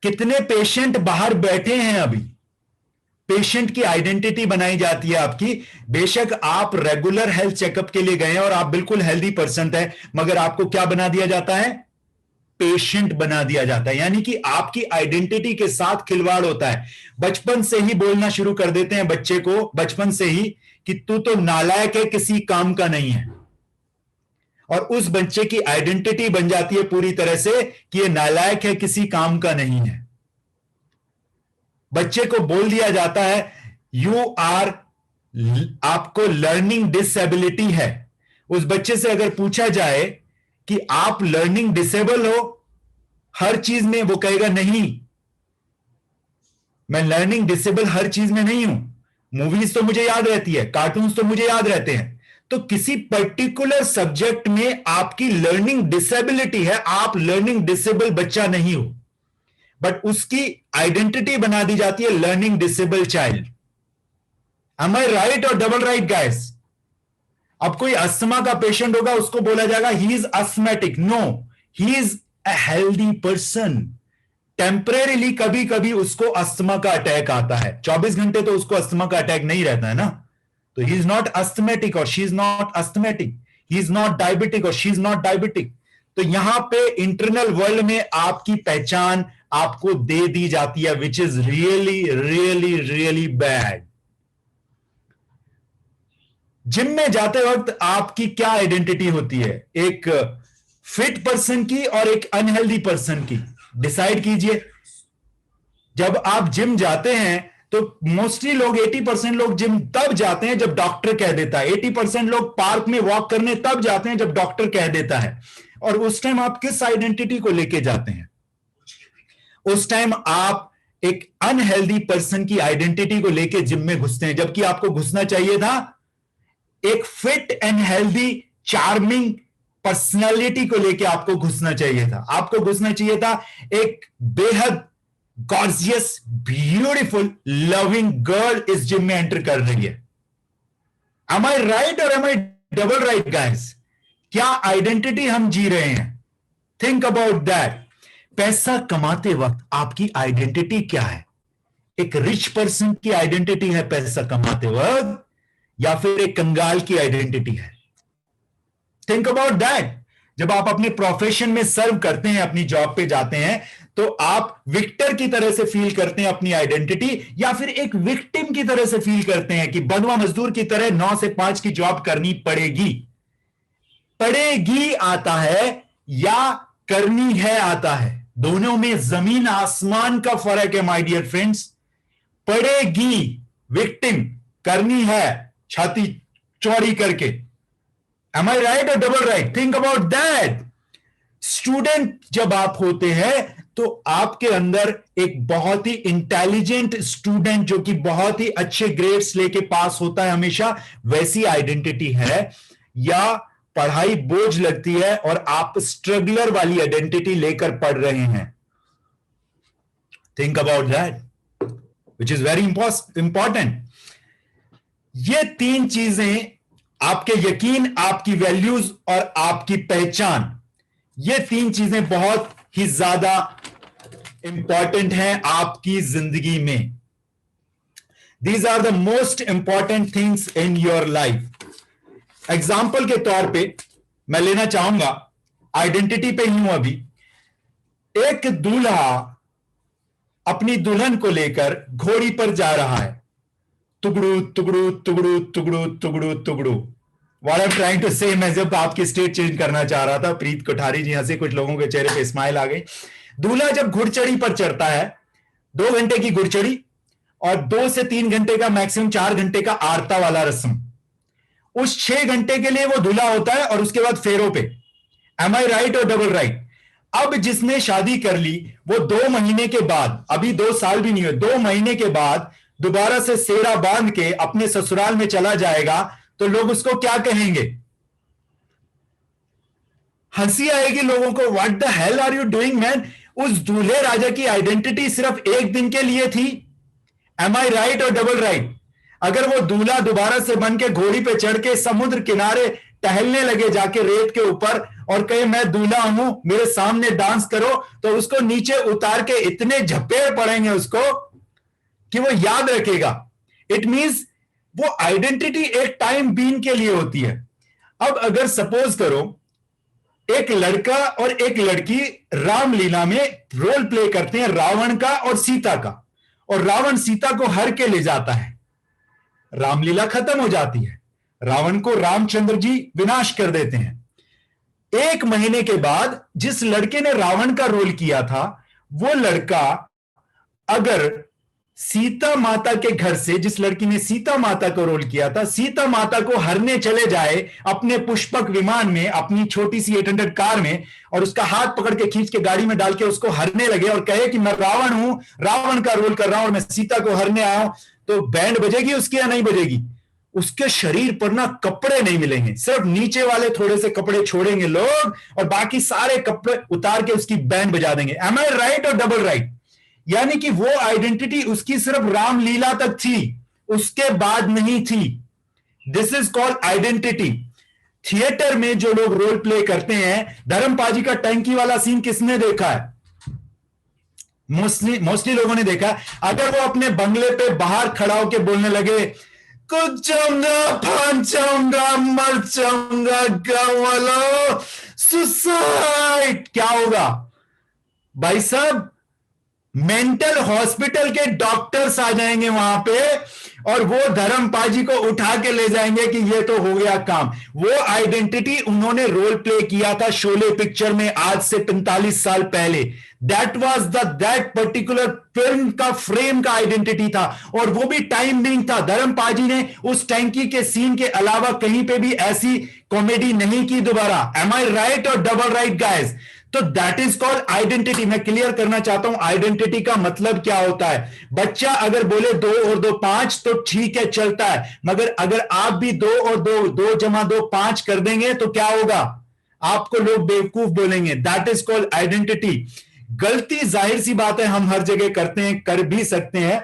कितने पेशेंट बाहर बैठे हैं अभी? पेशेंट की आइडेंटिटी बनाई जाती है आपकी। बेशक आप रेगुलर हेल्थ चेकअप के लिए गए हैं और आप बिल्कुल हेल्दी पर्सन है, मगर आपको क्या बना दिया जाता है? पेशेंट बना दिया जाता है। यानी कि आपकी आइडेंटिटी के साथ खिलवाड़ होता है। बचपन से ही बोलना शुरू कर देते हैं बच्चे को, बचपन से ही, कि तू तो नालायक है, किसी काम का नहीं है। और उस बच्चे की आइडेंटिटी बन जाती है पूरी तरह से कि ये नालायक है, किसी काम का नहीं है। बच्चे को बोल दिया जाता है यू आर, आपको लर्निंग डिसेबिलिटी है। उस बच्चे से अगर पूछा जाए कि आप लर्निंग डिसेबल हो हर चीज में, वो कहेगा नहीं, मैं लर्निंग डिसेबल हर चीज में नहीं हूं। मूवीज तो मुझे याद रहती है, कार्टून्स तो मुझे याद रहते हैं। तो किसी पर्टिकुलर सब्जेक्ट में आपकी लर्निंग डिसेबिलिटी है, आप लर्निंग डिसेबल बच्चा नहीं हो, बट उसकी आइडेंटिटी बना दी जाती है learning disable child. Am I right और डबल राइट गाइस? अब कोई अस्थमा का पेशेंट होगा, उसको बोला जाएगा he is asthmatic. No, he is a healthy person. Temporarily कभी कभी उसको अस्थमा का अटैक आता है, 24 घंटे तो उसको अस्थमा का अटैक नहीं रहता है ना। तो ही इज नॉट अस्थमेटिक और she is not asthmatic, he is not diabetic और शी इज नॉट डायबिटिक। तो यहां पे इंटरनल वर्ल्ड में आपकी पहचान आपको दे दी जाती है, which is really really really bad. Gym में जाते वक्त आपकी क्या आइडेंटिटी होती है? एक फिट पर्सन की और एक अनहेल्दी पर्सन की। डिसाइड कीजिए। जब आप जिम जाते हैं तो मोस्टली लोग 80% लोग जिम तब जाते हैं जब डॉक्टर कह देता है। 80% लोग पार्क में वॉक करने तब जाते हैं जब डॉक्टर कह देता है। और उस टाइम आप किस आइडेंटिटी को लेके जाते हैं? उस टाइम आप एक अनहेल्दी पर्सन की आइडेंटिटी को लेके जिम में घुसते हैं, जबकि आपको घुसना चाहिए था एक fit and healthy charming personality को लेके आपको घुसना चाहिए था। आपको घुसना चाहिए था एक बेहद गॉर्जियस, ब्यूटीफुल, लविंग गर्ल इस जिम में एंटर कर रही है। Am I right or am I double right, guys? क्या आइडेंटिटी हम जी रहे हैं? Think about that. पैसा कमाते वक्त आपकी आइडेंटिटी क्या है? एक रिच पर्सन की आइडेंटिटी है पैसा कमाते वक्त, या फिर एक कंगाल की आइडेंटिटी है? Think about that. जब आप अपने प्रोफेशन में सर्व करते हैं, अपनी जॉब पे जाते हैं, तो आप विक्टर की तरह से फील करते हैं अपनी आइडेंटिटी, या फिर एक विक्टिम की तरह से फील करते हैं कि बंधुआ मजदूर की तरह 9 से 5 की जॉब करनी पड़ेगी? पड़ेगी आता है या करनी है आता है? दोनों में जमीन आसमान का फर्क है माय डियर फ्रेंड्स। पड़ेगी, विक्टिम, करनी है छाती चौड़ी करके। Am I right or double right? Think about that. Student जब आप होते हैं तो आपके अंदर एक बहुत ही इंटेलिजेंट स्टूडेंट जो कि बहुत ही अच्छे ग्रेड्स लेके पास होता है हमेशा, वैसी आइडेंटिटी है, या पढ़ाई बोझ लगती है और आप स्ट्रगलर वाली आइडेंटिटी लेकर पढ़ रहे हैं? Think about that, which is very important. ये 3 चीजें, आपके यकीन, आपकी वैल्यूज और आपकी पहचान, ये 3 चीजें बहुत ही ज्यादा इंपॉर्टेंट हैं आपकी जिंदगी में। These are the most important things in your life. Example के तौर पे मैं लेना चाहूंगा, आइडेंटिटी पे ही हूं अभी। एक दूल्हा अपनी दुल्हन को लेकर घोड़ी पर जा रहा है। तुगड़ू तुगड़ू तुगड़ू तुगड़ू तुगड़ू तुगड़ू। What I am trying to say, मैं जब आपकी स्टेट चेंज करना चाह रहा था, प्रीत कोठारी जी हंसे, कुछ लोगों के चेहरे पे स्माइल आ गई। दूल्हा जब घुड़चढ़ी पर चढ़ता है, 2 घंटे की घुड़चढ़ी और 2 से 3 घंटे का, मैक्सिमम 4 घंटे का आरता वाला रस्म। उस 6 घंटे के लिए वो दूल्हा होता है और उसके बाद फेरों पे। एम आई राइट और डबल राइट? अब जिसने शादी कर ली वो 2 महीने के बाद, अभी 2 साल भी नहीं हुए, 2 महीने के बाद दोबारा से सेरा बांध के अपने ससुराल में चला जाएगा, तो लोग उसको क्या कहेंगे? हंसी आएगी लोगों को। What the hell are you doing man? उस दूल्हे राजा की आइडेंटिटी सिर्फ 1 दिन के लिए थी। एम आई राइट और डबल राइट? अगर वो दूल्हा दोबारा से बन के घोड़ी पे चढ़ के समुद्र किनारे टहलने लगे जाके रेत के ऊपर और कहे मैं दूल्हा हूं, मेरे सामने डांस करो, तो उसको नीचे उतार के इतने झपेड़ पड़ेंगे उसको कि वो याद रखेगा। इट मींस वो आइडेंटिटी एक टाइम बीन के लिए होती है। अब अगर सपोज करो एक लड़का और एक लड़की रामलीला में रोल प्ले करते हैं, रावण का और सीता का, और रावण सीता को हर के ले जाता है, रामलीला खत्म हो जाती है, रावण को रामचंद्र जी विनाश कर देते हैं। 1 महीने के बाद जिस लड़के ने रावण का रोल किया था, वो लड़का अगर सीता माता के घर से, जिस लड़की ने सीता माता को रोल किया था, सीता माता को हरने चले जाए अपने पुष्पक विमान में, अपनी छोटी सी 800 कार में, और उसका हाथ पकड़ के खींच के गाड़ी में डाल के उसको हरने लगे और कहे कि मैं रावण हूं, रावण का रोल कर रहा हूं और मैं सीता को हरने आया हूं, तो बैंड बजेगी उसकी या नहीं बजेगी? उसके शरीर पर ना कपड़े नहीं मिलेंगे, सिर्फ नीचे वाले थोड़े से कपड़े छोड़ेंगे लोग और बाकी सारे कपड़े उतार के उसकी बैंड बजा देंगे। एम आई राइट और डबल राइट? यानी कि वो आइडेंटिटी उसकी सिर्फ रामलीला तक थी, उसके बाद नहीं थी। This is called identity. Theatre में जो लोग रोल प्ले करते हैं, धर्मपाजी का टंकी वाला सीन किसने देखा है? मोस्टली लोगों ने देखा है। अगर वो अपने बंगले पे बाहर खड़ा होकर बोलने लगे कुछ जाऊंगा, फांस जाऊंगा, मर जाऊंगा, गाँव वालों, सुसाइड, क्या होगा भाई साहब? मेंटल हॉस्पिटल के डॉक्टर्स आ जाएंगे वहां पे और वो धर्मपाजी को उठा के ले जाएंगे कि ये तो हो गया काम। वो आइडेंटिटी उन्होंने रोल प्ले किया था शोले पिक्चर में आज से 45 साल पहले। That was that particular film का फ्रेम का आइडेंटिटी था, और वो भी टाइम बिंग था। धर्मपाल जी ने उस टैंकी के सीन के अलावा कहीं पे भी ऐसी कॉमेडी नहीं की दोबारा। एम आई राइट और डबल राइट गाइस? तो दैट इज कॉल्ड आइडेंटिटी। मैं क्लियर करना चाहता हूं आइडेंटिटी का मतलब क्या होता है। बच्चा अगर बोले 2 और 2 5 तो ठीक है, चलता है, मगर अगर आप भी 2 और 2 2 जमा 2 5 कर देंगे तो क्या होगा? आपको लोग बेवकूफ बोलेंगे। That is called identity. गलती जाहिर सी बात है हम हर जगह करते हैं, कर भी सकते हैं।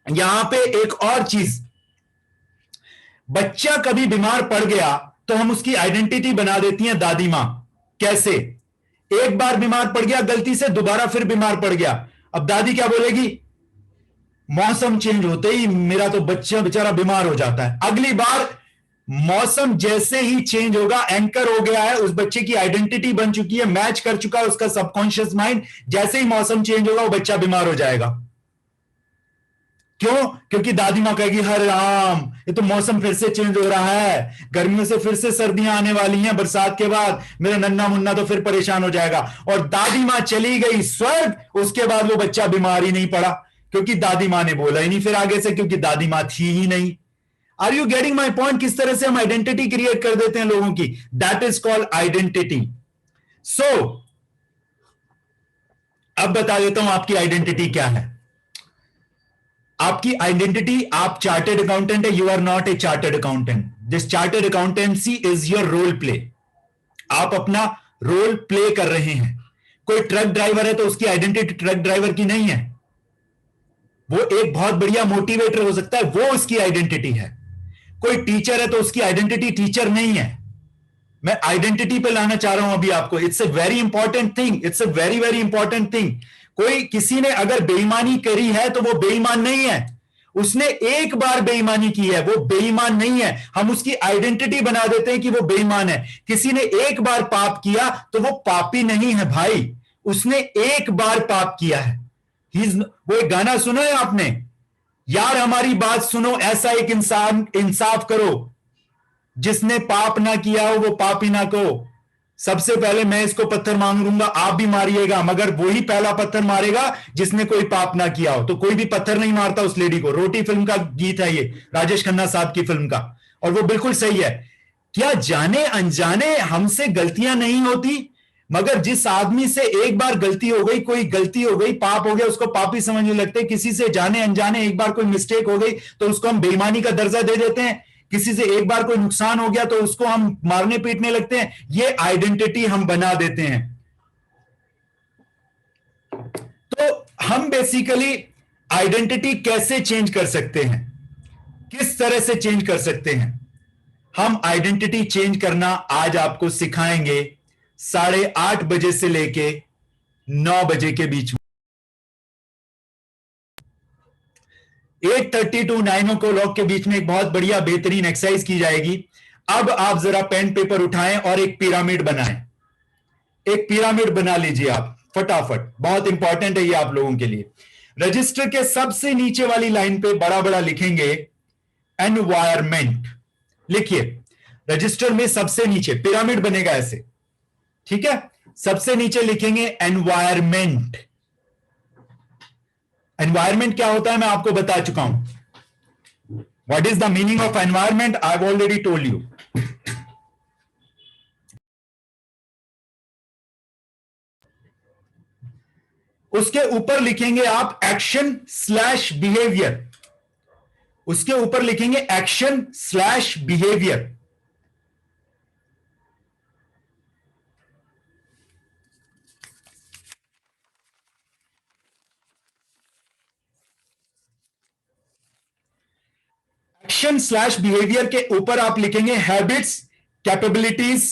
यहां पे एक और चीज, बच्चा कभी बीमार पड़ गया तो हम उसकी आइडेंटिटी बना देती हैं दादी मां। कैसे? एक बार बीमार पड़ गया गलती से, दोबारा फिर बीमार पड़ गया, अब दादी क्या बोलेगी? मौसम चेंज होते ही मेरा तो बच्चा बेचारा बीमार हो जाता है। अगली बार मौसम जैसे ही चेंज होगा, एंकर हो गया है, उस बच्चे की आइडेंटिटी बन चुकी है, मैच कर चुका है उसका सबकॉन्शियस माइंड, जैसे ही मौसम चेंज होगा वो बच्चा बीमार हो जाएगा। क्यों? क्योंकि दादी मां कहेगी हरे राम, ये तो मौसम फिर से चेंज हो रहा है, गर्मियों से फिर से सर्दियां आने वाली हैं, बरसात के बाद मेरा नन्ना मुन्ना तो फिर परेशान हो जाएगा। और दादी मां चली गई स्वर्ग, उसके बाद वो बच्चा बीमार ही नहीं पड़ा, क्योंकि दादी मां ने बोला ही नहीं फिर आगे से, क्योंकि दादी मां थी ही नहीं। Are you getting my point? किस तरह से हम आइडेंटिटी क्रिएट कर देते हैं लोगों की। That is called identity. So अब बता देता हूं आपकी आइडेंटिटी क्या है। आपकी आइडेंटिटी, आप चार्टर्ड अकाउंटेंट है, you are not a chartered accountant. This chartered accountancy is your role play. आप अपना रोल प्ले कर रहे हैं। कोई ट्रक ड्राइवर है तो उसकी आइडेंटिटी ट्रक ड्राइवर की नहीं है, वो एक बहुत बढ़िया मोटिवेटर हो सकता है, वो उसकी आइडेंटिटी है। कोई टीचर है तो उसकी आइडेंटिटी टीचर नहीं है। मैं आइडेंटिटी पे लाना चाह रहा हूं अभी आपको। It's a very important thing, it's a very very important thing. कोई किसी ने अगर बेईमानी करी है तो वो बेईमान नहीं है। उसने एक बार बेईमानी की है, वो बेईमान नहीं है। हम उसकी आइडेंटिटी बना देते हैं कि वो बेईमान है। किसी ने एक बार पाप किया तो वो पापी नहीं है भाई, उसने एक बार पाप किया है। वो एक गाना सुना है आपने, यार हमारी बात सुनो, ऐसा एक इंसान इंसाफ करो, जिसने पाप ना किया हो वो पापी ना कहो। सबसे पहले मैं इसको पत्थर मारूंगा, आप भी मारिएगा, मगर वही पहला पत्थर मारेगा जिसने कोई पाप ना किया हो। तो कोई भी पत्थर नहीं मारता उस लेडी को। रोटी फिल्म का गीत है ये, राजेश खन्ना साहब की फिल्म का, और वो बिल्कुल सही है। क्या जाने अनजाने हमसे गलतियां नहीं होती? मगर जिस आदमी से एक बार गलती हो गई, कोई गलती हो गई, पाप हो गया, उसको पापी समझने लगते हैं। किसी से जाने अनजाने एक बार कोई मिस्टेक हो गई तो उसको हम बेईमानी का दर्जा दे देते हैं। किसी से एक बार कोई नुकसान हो गया तो उसको हम मारने पीटने लगते हैं। ये आइडेंटिटी हम बना देते हैं। तो हम बेसिकली आइडेंटिटी कैसे चेंज कर सकते हैं, किस तरह से चेंज कर सकते हैं? हम आइडेंटिटी चेंज करना आज आपको सिखाएंगे 8:30 बजे से लेके 9 बजे के बीच में। 8:30 टू 9 o'clock के बीच में एक बहुत बढ़िया बेहतरीन एक्सरसाइज की जाएगी। अब आप जरा पेन पेपर उठाएं और एक पिरामिड बनाएं। एक पिरामिड बना लीजिए आप फटाफट, बहुत इंपॉर्टेंट है ये आप लोगों के लिए। रजिस्टर के सबसे नीचे वाली लाइन पे बड़ा बड़ा लिखेंगे एनवायरमेंट। लिखिए, रजिस्टर में सबसे नीचे पिरामिड बनेगा ऐसे, ठीक है? सबसे नीचे लिखेंगे एनवायरमेंट। एनवायरमेंट क्या होता है मैं आपको बता चुका हूं। What is the meaning of environment? I have already told you. उसके ऊपर लिखेंगे आप एक्शन स्लैश बिहेवियर। उसके ऊपर लिखेंगे action slash behaviour. Action slash behaviour के ऊपर आप लिखेंगे habits, capabilities,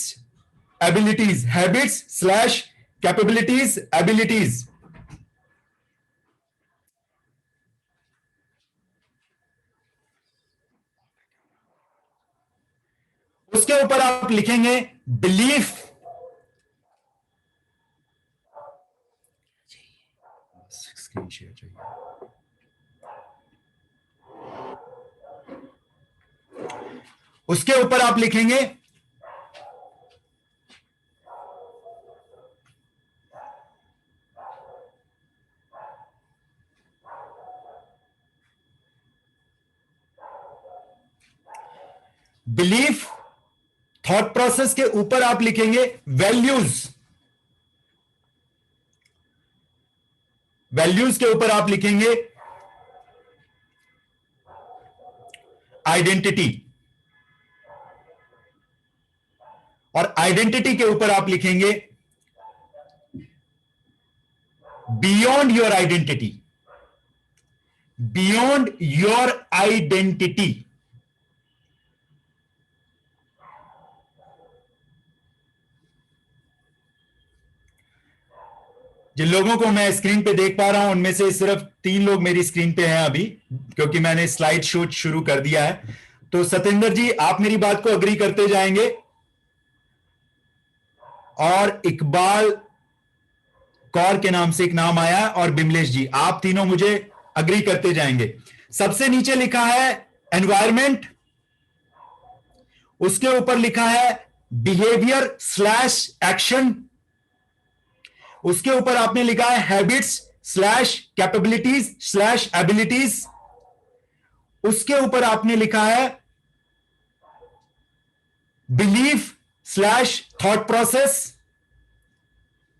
abilities. Habits slash capabilities, abilities. उसके ऊपर आप लिखेंगे बिलीफ, स्क्रीन शेयर चाहिए। उसके ऊपर आप लिखेंगे बिलीफ, थॉट प्रोसेस के ऊपर आप लिखेंगे वैल्यूज, वैल्यूज के ऊपर आप लिखेंगे आइडेंटिटी, और आइडेंटिटी के ऊपर आप लिखेंगे beyond your identity, beyond your identity. जिन लोगों को मैं स्क्रीन पे देख पा रहा हूं उनमें से सिर्फ 3 लोग मेरी स्क्रीन पे हैं अभी, क्योंकि मैंने स्लाइड शो शुरू कर दिया है। तो सतेंद्र जी, आप मेरी बात को अग्री करते जाएंगे, और इकबाल कौर के नाम से एक नाम आया, और बिमलेश जी, आप तीनों मुझे अग्री करते जाएंगे। सबसे नीचे लिखा है एनवायरमेंट, उसके ऊपर लिखा है बिहेवियर स्लैश एक्शन, उसके ऊपर आपने लिखा है habits slash capabilities slash abilities, उसके ऊपर आपने लिखा है belief slash thought process,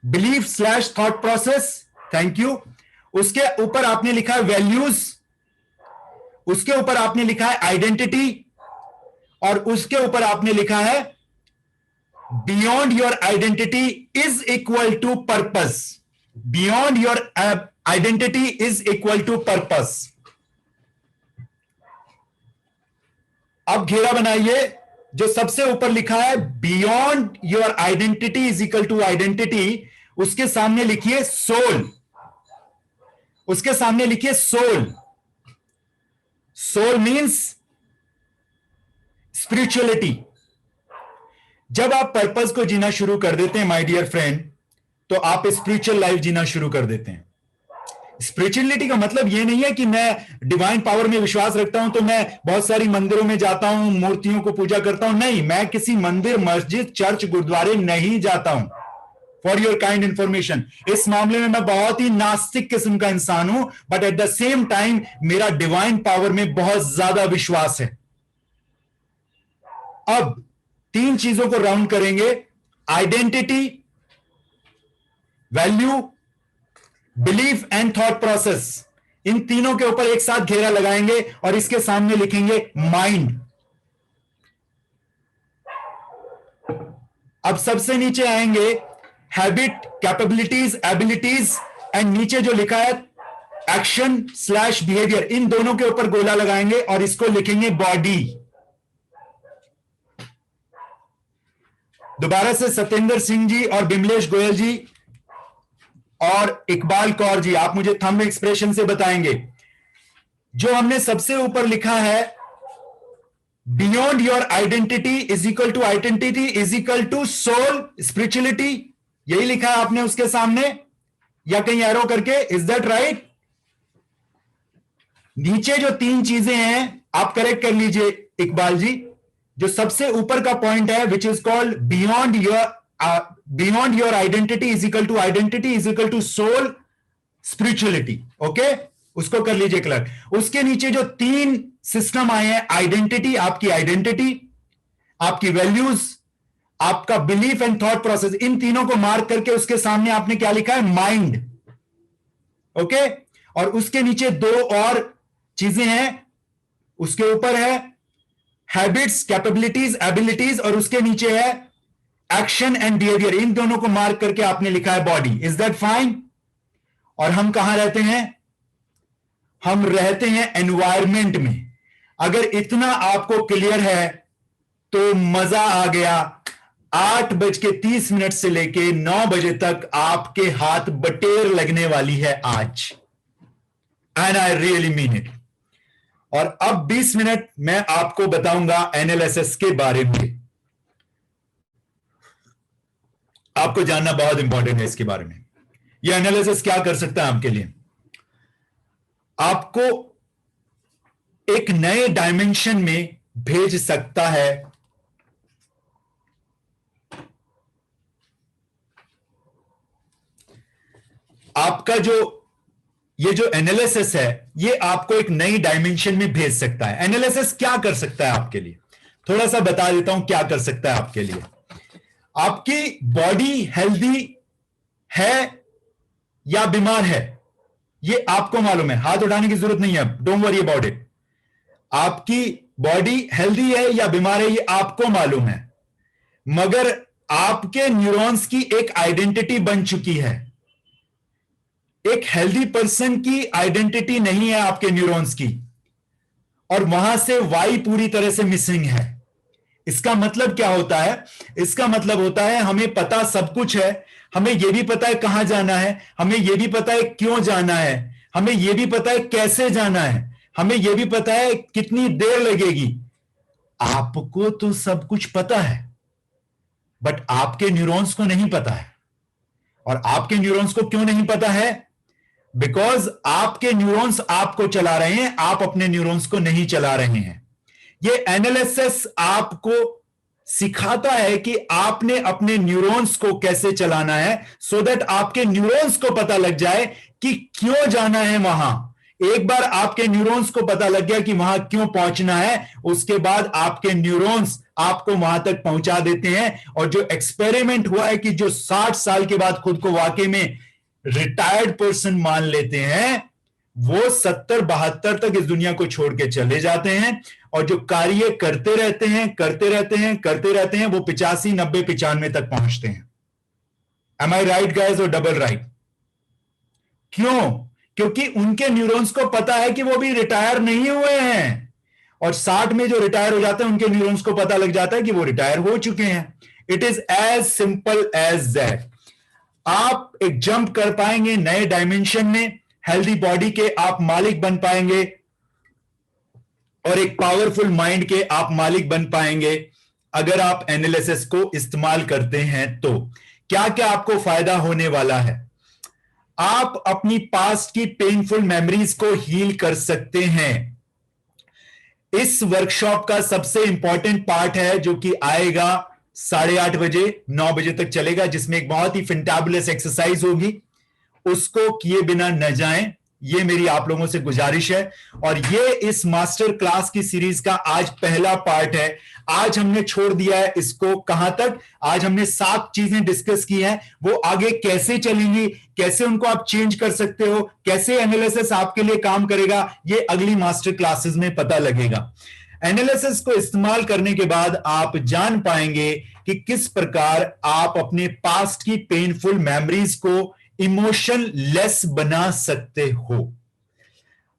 belief slash thought process, thank you. उसके ऊपर आपने लिखा है वैल्यूज, उसके ऊपर आपने लिखा है आइडेंटिटी, और उसके ऊपर आपने लिखा है beyond your identity is equal to purpose, beyond your identity is equal to purpose. अब घेरा बनाइए, जो सबसे ऊपर लिखा है beyond your identity is equal to identity, उसके सामने लिखिए सोल, उसके सामने लिखिए सोल। Soul means spirituality. जब आप पर्पस को जीना शुरू कर देते हैं माय डियर फ्रेंड, तो आप स्पिरिचुअल लाइफ जीना शुरू कर देते हैं। स्पिरिचुअलिटी का मतलब यह नहीं है कि मैं डिवाइन पावर में विश्वास रखता हूं तो मैं बहुत सारी मंदिरों में जाता हूं, मूर्तियों को पूजा करता हूं। नहीं, मैं किसी मंदिर, मस्जिद, चर्च, गुरुद्वारे नहीं जाता हूं। फॉर योर काइंड इंफॉर्मेशन, इस मामले में मैं बहुत ही नास्तिक किस्म का इंसान हूं, but at the same time मेरा डिवाइन पावर में बहुत ज्यादा विश्वास है। अब 3 चीजों को राउंड करेंगे, identity, value, belief and thought process. इन तीनों के ऊपर एक साथ घेरा लगाएंगे और इसके सामने लिखेंगे माइंड। अब सबसे नीचे आएंगे हैबिट, कैपेबिलिटीज, एबिलिटीज, एंड नीचे जो लिखा है एक्शन स्लैश बिहेवियर, इन दोनों के ऊपर गोला लगाएंगे और इसको लिखेंगे बॉडी। दोबारा से सत्येंद्र सिंह जी और बिमलेश गोयल जी और इकबाल कौर जी, आप मुझे थंब एक्सप्रेशन से बताएंगे। जो हमने सबसे ऊपर लिखा है beyond your identity is equal to identity is equal to soul spirituality, यही लिखा है आपने उसके सामने, या कहीं एरो करके, इज दैट राइट? नीचे जो 3 चीजें हैं आप करेक्ट कर लीजिए इकबाल जी। जो सबसे ऊपर का पॉइंट है which is called beyond your identity is equal to identity is equal to soul spirituality, okay, उसको कर लीजिए क्लियर। उसके नीचे जो 3 सिस्टम आए हैं, आइडेंटिटी, आपकी वैल्यूज, आपका बिलीफ एंड थॉट प्रोसेस, इन तीनों को मार्क करके उसके सामने आपने क्या लिखा है, माइंड, ओके। और उसके नीचे 2 और चीजें हैं, उसके ऊपर है हैबिट्स, कैपेबिलिटीज, एबिलिटीज, और उसके नीचे है एक्शन एंड बिहेवियर। इन दोनों को मार्क करके आपने लिखा है बॉडी। Is that fine? और हम कहां रहते हैं? हम रहते हैं एनवायरमेंट में। अगर इतना आपको क्लियर है तो मजा आ गया। 8:30 से लेके 9 बजे तक आपके हाथ बटेर लगने वाली है आज, and I really mean it. और अब 20 मिनट मैं आपको बताऊंगा एनालिसिस के बारे में। आपको जानना बहुत इंपॉर्टेंट है इसके बारे में। यह एनालिसिस क्या कर सकता है आपके लिए? आपको एक नए डायमेंशन में भेज सकता है। आपका ये जो एनालिसिस है, ये आपको एक नई डायमेंशन में भेज सकता है। एनालिसिस क्या कर सकता है आपके लिए? थोड़ा सा बता देता हूं क्या कर सकता है आपके लिए। आपकी बॉडी हेल्दी है या बीमार है, ये आपको मालूम है, हाथ उठाने की जरूरत नहीं है, डोंट वरी अबाउट इट। आपकी बॉडी हेल्दी है या बीमार है, ये आपको मालूम है, मगर आपके न्यूरॉन्स की एक आइडेंटिटी बन चुकी है। एक हेल्दी पर्सन की आइडेंटिटी नहीं है आपके न्यूरॉन्स की, और वहां से वाई पूरी तरह से मिसिंग है। इसका मतलब क्या होता है? इसका मतलब होता है हमें पता सब कुछ है, हमें यह भी पता है कहां जाना है, हमें यह भी पता है क्यों जाना है, हमें यह भी पता है कैसे जाना है, हमें यह भी पता है कितनी देर लगेगी। आपको तो सब कुछ पता है, बट आपके न्यूरॉन्स को नहीं पता है। और आपके न्यूरॉन्स को क्यों नहीं पता है? बिकॉज आपके न्यूरॉन्स आपको चला रहे हैं, आप अपने न्यूरॉन्स को नहीं चला रहे हैं। ये एनालिसिस आपको सिखाता है कि आपने अपने न्यूरॉन्स को कैसे चलाना है, सो दैट आपके न्यूरॉन्स को पता लग जाए कि क्यों जाना है वहां। एक बार आपके न्यूरॉन्स को पता लग गया कि वहां क्यों पहुंचना है, उसके बाद आपके न्यूरॉन्स आपको वहां तक पहुंचा देते हैं। और जो एक्सपेरिमेंट हुआ है कि जो 60 साल के बाद खुद को वाकई में रिटायर्ड पर्सन मान लेते हैं, वो 70-72 तक इस दुनिया को छोड़ के चले जाते हैं, और जो कार्य करते रहते हैं करते रहते हैं करते रहते हैं, वो 85, 90, 95 तक पहुंचते हैं। एम आई राइट गाइस और डबल राइट? क्यों? क्योंकि उनके न्यूरॉन्स को पता है कि वो भी रिटायर नहीं हुए हैं, और 60 में जो रिटायर हो जाते हैं उनके न्यूरॉन्स को पता लग जाता है कि वो रिटायर हो चुके हैं। It is as simple as that. आप एक जंप कर पाएंगे नए डायमेंशन में, हेल्दी बॉडी के आप मालिक बन पाएंगे, और एक पावरफुल माइंड के आप मालिक बन पाएंगे अगर आप एनालिसिस को इस्तेमाल करते हैं। तो क्या क्या आपको फायदा होने वाला है? आप अपनी पास्ट की पेनफुल मेमोरीज को हील कर सकते हैं। इस वर्कशॉप का सबसे इंपॉर्टेंट पार्ट है जो कि आएगा 8:30 बजे, 9 बजे तक चलेगा, जिसमें एक बहुत ही फैंटाबुलस एक्सरसाइज होगी। उसको किए बिना न जाएं, ये मेरी आप लोगों से गुजारिश है। और ये इस मास्टर क्लास की सीरीज का आज पहला पार्ट है। आज हमने छोड़ दिया है इसको कहां तक? आज हमने 7 चीजें डिस्कस की हैं, वो आगे कैसे चलेंगी, कैसे उनको आप चेंज कर सकते हो, कैसे एनालिसिस आपके लिए काम करेगा, ये अगली मास्टर क्लासेस में पता लगेगा। एनालिसिस को इस्तेमाल करने के बाद आप जान पाएंगे कि किस प्रकार आप अपने पास्ट की पेनफुल मेमोरीज को इमोशन लेस बना सकते हो।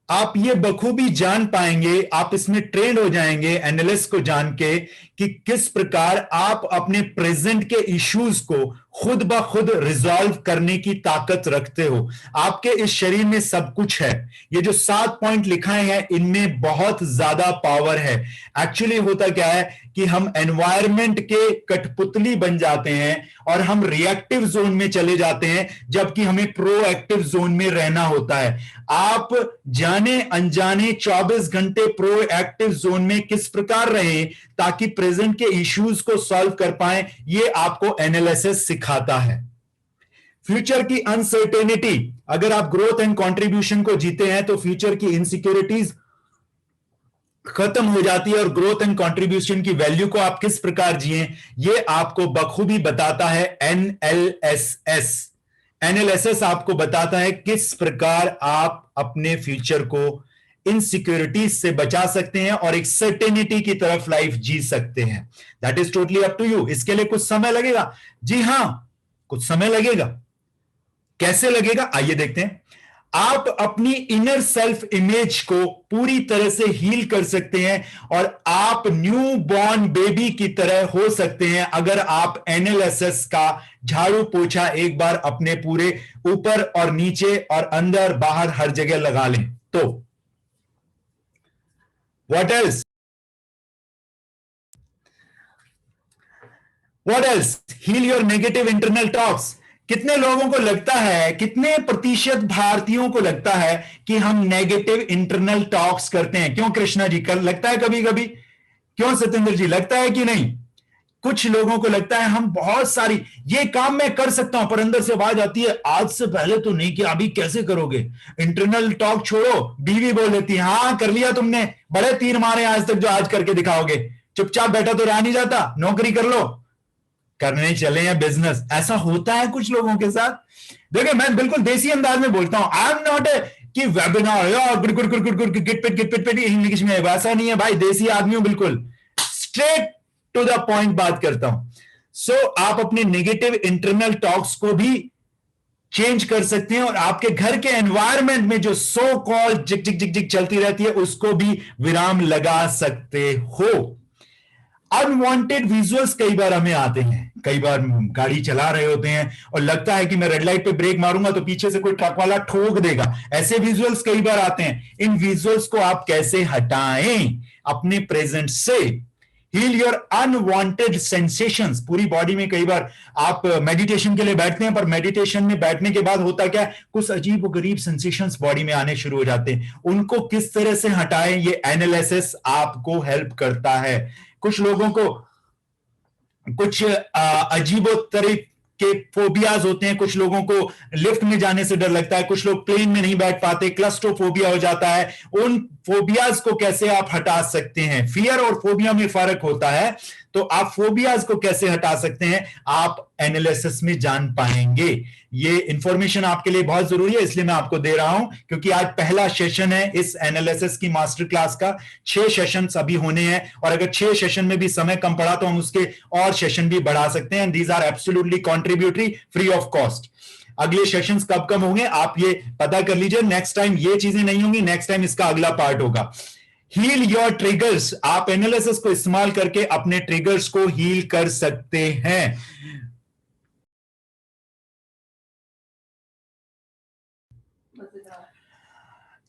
आप ये बखूबी जान पाएंगे, आप इसमें ट्रेंड हो जाएंगे एनालिस्ट को जान के कि किस प्रकार आप अपने प्रेजेंट के इश्यूज को खुद ब खुद रिजॉल्व करने की ताकत रखते हो। आपके इस शरीर में सब कुछ है। ये जो 7 पॉइंट लिखाए हैं इनमें बहुत ज्यादा पावर है। एक्चुअली होता क्या है कि हम एनवायरनमेंट के कठपुतली बन जाते हैं और हम रिएक्टिव जोन में चले जाते हैं, जबकि हमें प्रोएक्टिव जोन में रहना होता है। आप जाने अनजाने 24 घंटे प्रोएक्टिव जोन में किस प्रकार रहें ताकि प्रेजेंट के इश्यूज को सॉल्व कर पाएं, ये आपको एनालिसिस सिखाता है। फ्यूचर की अनसर्टेनिटी, अगर आप ग्रोथ एंड कंट्रीब्यूशन को जीते हैं तो फ्यूचर की इनसिक्योरिटीज खत्म हो जाती है, और ग्रोथ एंड कंट्रीब्यूशन की वैल्यू को आप किस प्रकार जिए, ये आपको बखूबी बताता है एनएलएसएस। एनालिसिस आपको बताता है किस प्रकार आप अपने फ्यूचर को इनसिक्योरिटीज से बचा सकते हैं और एक सर्टेनिटी की तरफ लाइफ जी सकते हैं। That is totally up to you. इसके लिए कुछ समय लगेगा, जी हां कुछ समय लगेगा। कैसे लगेगा आइए देखते हैं। आप अपनी इनर सेल्फ इमेज को पूरी तरह से हील कर सकते हैं और आप न्यू बॉर्न बेबी की तरह हो सकते हैं अगर आप एनालिसिस का झाड़ू पोछा एक बार अपने पूरे ऊपर और नीचे और अंदर बाहर हर जगह लगा लें तो। What else? What else? Heal your negative internal talks. कितने लोगों को लगता है, कितने प्रतिशत भारतीयों को लगता है कि हम नेगेटिव इंटरनल टॉक्स करते हैं? क्यों कृष्णा जी, कर लगता है कभी कभी? क्यों सत्येंद्र जी, लगता है कि नहीं? कुछ लोगों को लगता है हम बहुत सारी ये काम मैं कर सकता हूं, पर अंदर से आवाज आती है आज से पहले तो नहीं किया, अभी कैसे करोगे? इंटरनल टॉक छोड़ो, बीवी बोल देती है हाँ कर लिया तुमने, बड़े तीर मारे आज तक जो आज करके दिखाओगे। चुपचाप बैठा तो रहा नहीं जाता, नौकरी कर लो, करने चले हैं बिजनेस। ऐसा होता है कुछ लोगों के साथ। देखिए मैं बिल्कुल देसी अंदाज में बोलता हूं, आई एम नॉट ए कि वेबिनार गिट पिट इंग्लिश में, वैसा नहीं है भाई, देसी आदमी हूं बिल्कुल, स्ट्रेट टू द पॉइंट बात करता हूं। सो आप अपने नेगेटिव इंटरनल टॉक्स को भी चेंज कर सकते हैं, और आपके घर के एनवायरनमेंट में जो सो कॉल जिक जिक जिक जिक चलती रहती है उसको भी विराम लगा सकते हो। अनवांटेड विजुअल्स कई बार हमें आते हैं, कई बार गाड़ी चला रहे होते हैं और लगता है कि मैं रेड लाइट पे ब्रेक मारूंगा तो पीछे से कोई ट्रक वाला ठोक देगा, ऐसे विजुअल्स कई बार आते हैं। इन विजुअल्स को आप कैसे हटाएं अपने प्रेजेंट से? Heal your unwanted sensations. पूरी बॉडी में कई बार आप मेडिटेशन के लिए बैठते हैं, पर मेडिटेशन में बैठने के बाद होता क्या, कुछ अजीब गरीब सेंसेशंस बॉडी में आने शुरू हो जाते हैं। उनको किस तरह से हटाएं, ये एनालिसिस आपको हेल्प करता है। कुछ लोगों को कुछ अजीबो तरह के फोबियाज होते हैं, कुछ लोगों को लिफ्ट में जाने से डर लगता है, कुछ लोग प्लेन में नहीं बैठ पाते, क्लस्ट्रोफोबिया हो जाता है। उन फोबियाज को कैसे आप हटा सकते हैं? फियर और फोबिया में फर्क होता है, तो आप फोबियाज को कैसे हटा सकते हैं आप एनालिसिस में जान पाएंगे। ये इंफॉर्मेशन आपके लिए बहुत जरूरी है, इसलिए मैं आपको दे रहा हूं, क्योंकि आज पहला सेशन है इस एनालिसिस की मास्टर क्लास का। 6 सेशंस अभी होने हैं, और अगर 6 सेशन में भी समय कम पड़ा तो हम उसके और सेशन भी बढ़ा सकते हैं। These are absolutely contributory, free of cost. अगले सेशंस कब कम होंगे आप ये पता कर लीजिए। नेक्स्ट टाइम ये चीजें नहीं होंगी, नेक्स्ट टाइम इसका अगला पार्ट होगा। Heal your triggers. आप एनालिसिस को इस्तेमाल करके अपने ट्रिगर्स को हील कर सकते हैं।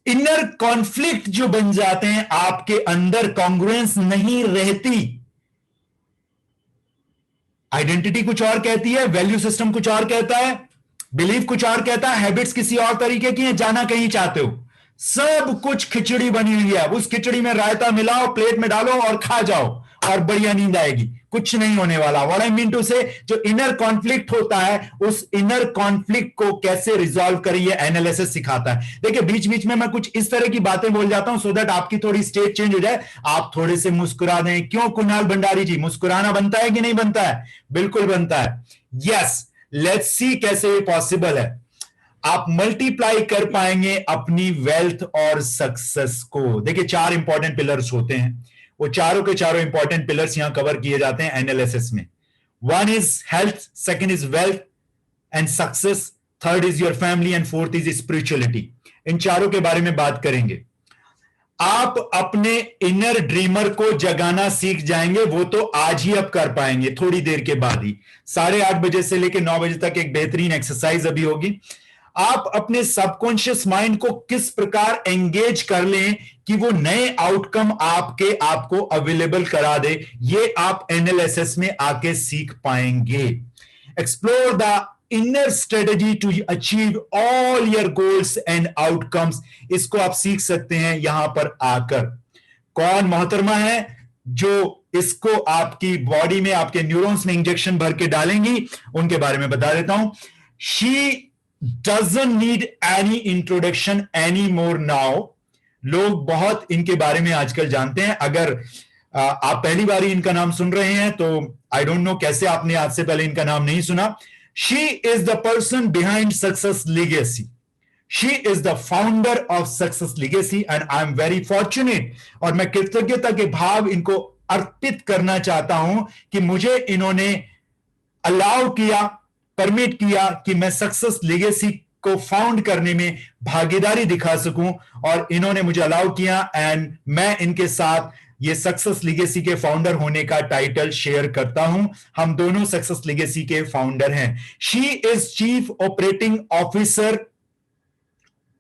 इनर कॉन्फ्लिक्ट जो बन जाते हैं, आपके अंदर कॉन्ग्रुएंस नहीं रहती। आइडेंटिटी कुछ और कहती है, वैल्यू सिस्टम कुछ और कहता है, बिलीफ कुछ और कहता है, हैबिट्स किसी और तरीके की हैं, जाना कहीं चाहते हो। सब कुछ खिचड़ी बनी हुई है, उस खिचड़ी में रायता मिलाओ, प्लेट में डालो और खा जाओ, और बढ़िया नींद आएगी, कुछ नहीं होने वाला। व्हाट आई मीन टू से, जो इनर कॉन्फ्लिक्ट होता है, उस इनर कॉन्फ्लिक्ट को कैसे रिजॉल्व करिए एनालिसिस सिखाता है। देखिए बीच बीच में मैं कुछ इस तरह की बातें बोल जाता हूं, सो दैट आपकी थोड़ी स्टेट चेंज हो जाए, आप थोड़े से मुस्कुरा दें। क्यों कुणाल भंडारी जी, मुस्कुराना बनता है कि नहीं बनता है? बिल्कुल बनता है। यस, लेट्स सी कैसे ये पॉसिबल है। आप मल्टीप्लाई कर पाएंगे अपनी वेल्थ और सक्सेस को। देखिए 4 इंपॉर्टेंट पिलर्स होते हैं, वो चारों के चारों इंपॉर्टेंट पिलर्स यहां कवर किए जाते हैं एनालिसिस में। 1 is health, second is wealth and success, third is your family and fourth is spirituality. इन चारों के बारे में बात करेंगे। आप अपने इनर ड्रीमर को जगाना सीख जाएंगे, वो तो आज ही अब कर पाएंगे, थोड़ी देर के बाद ही। 8:30 बजे से लेकर 9 बजे तक एक बेहतरीन एक्सरसाइज अभी होगी। आप अपने सबकॉन्शियस माइंड को किस प्रकार एंगेज कर लें कि वो नए आउटकम आपको अवेलेबल करा दे, ये आप एनालिसिस में आके सीख पाएंगे। Explore the inner strategy to achieve all your goals and outcomes. इसको आप सीख सकते हैं यहां पर आकर। कौन मोहतरमा है जो इसको आपकी बॉडी में, आपके न्यूरॉन्स में इंजेक्शन भर के डालेंगी, उनके बारे में बता देता हूं। She doesn't need any introduction anymore now। लोग बहुत इनके बारे में आजकल जानते हैं। अगर आप पहली बार इनका नाम सुन रहे हैं तो आई डोंट नो कैसे आपने आज से पहले इनका नाम नहीं सुना। She is the person behind success legacy. She is the founder of success legacy and I am very fortunate. और मैं कृतज्ञता के भाव इनको अर्पित करना चाहता हूं कि मुझे इन्होंने अलाउ किया, परमिट किया कि मैं सक्सेस लेगेसी को फाउंड करने में भागीदारी दिखा सकूं, और इन्होंने मुझे अलाउ किया एंड मैं इनके साथ ये सक्सेस लेगेसी के फाउंडर होने का टाइटल शेयर करता हूं। हम दोनों सक्सेस लेगेसी के फाउंडर हैं। She is chief operating officer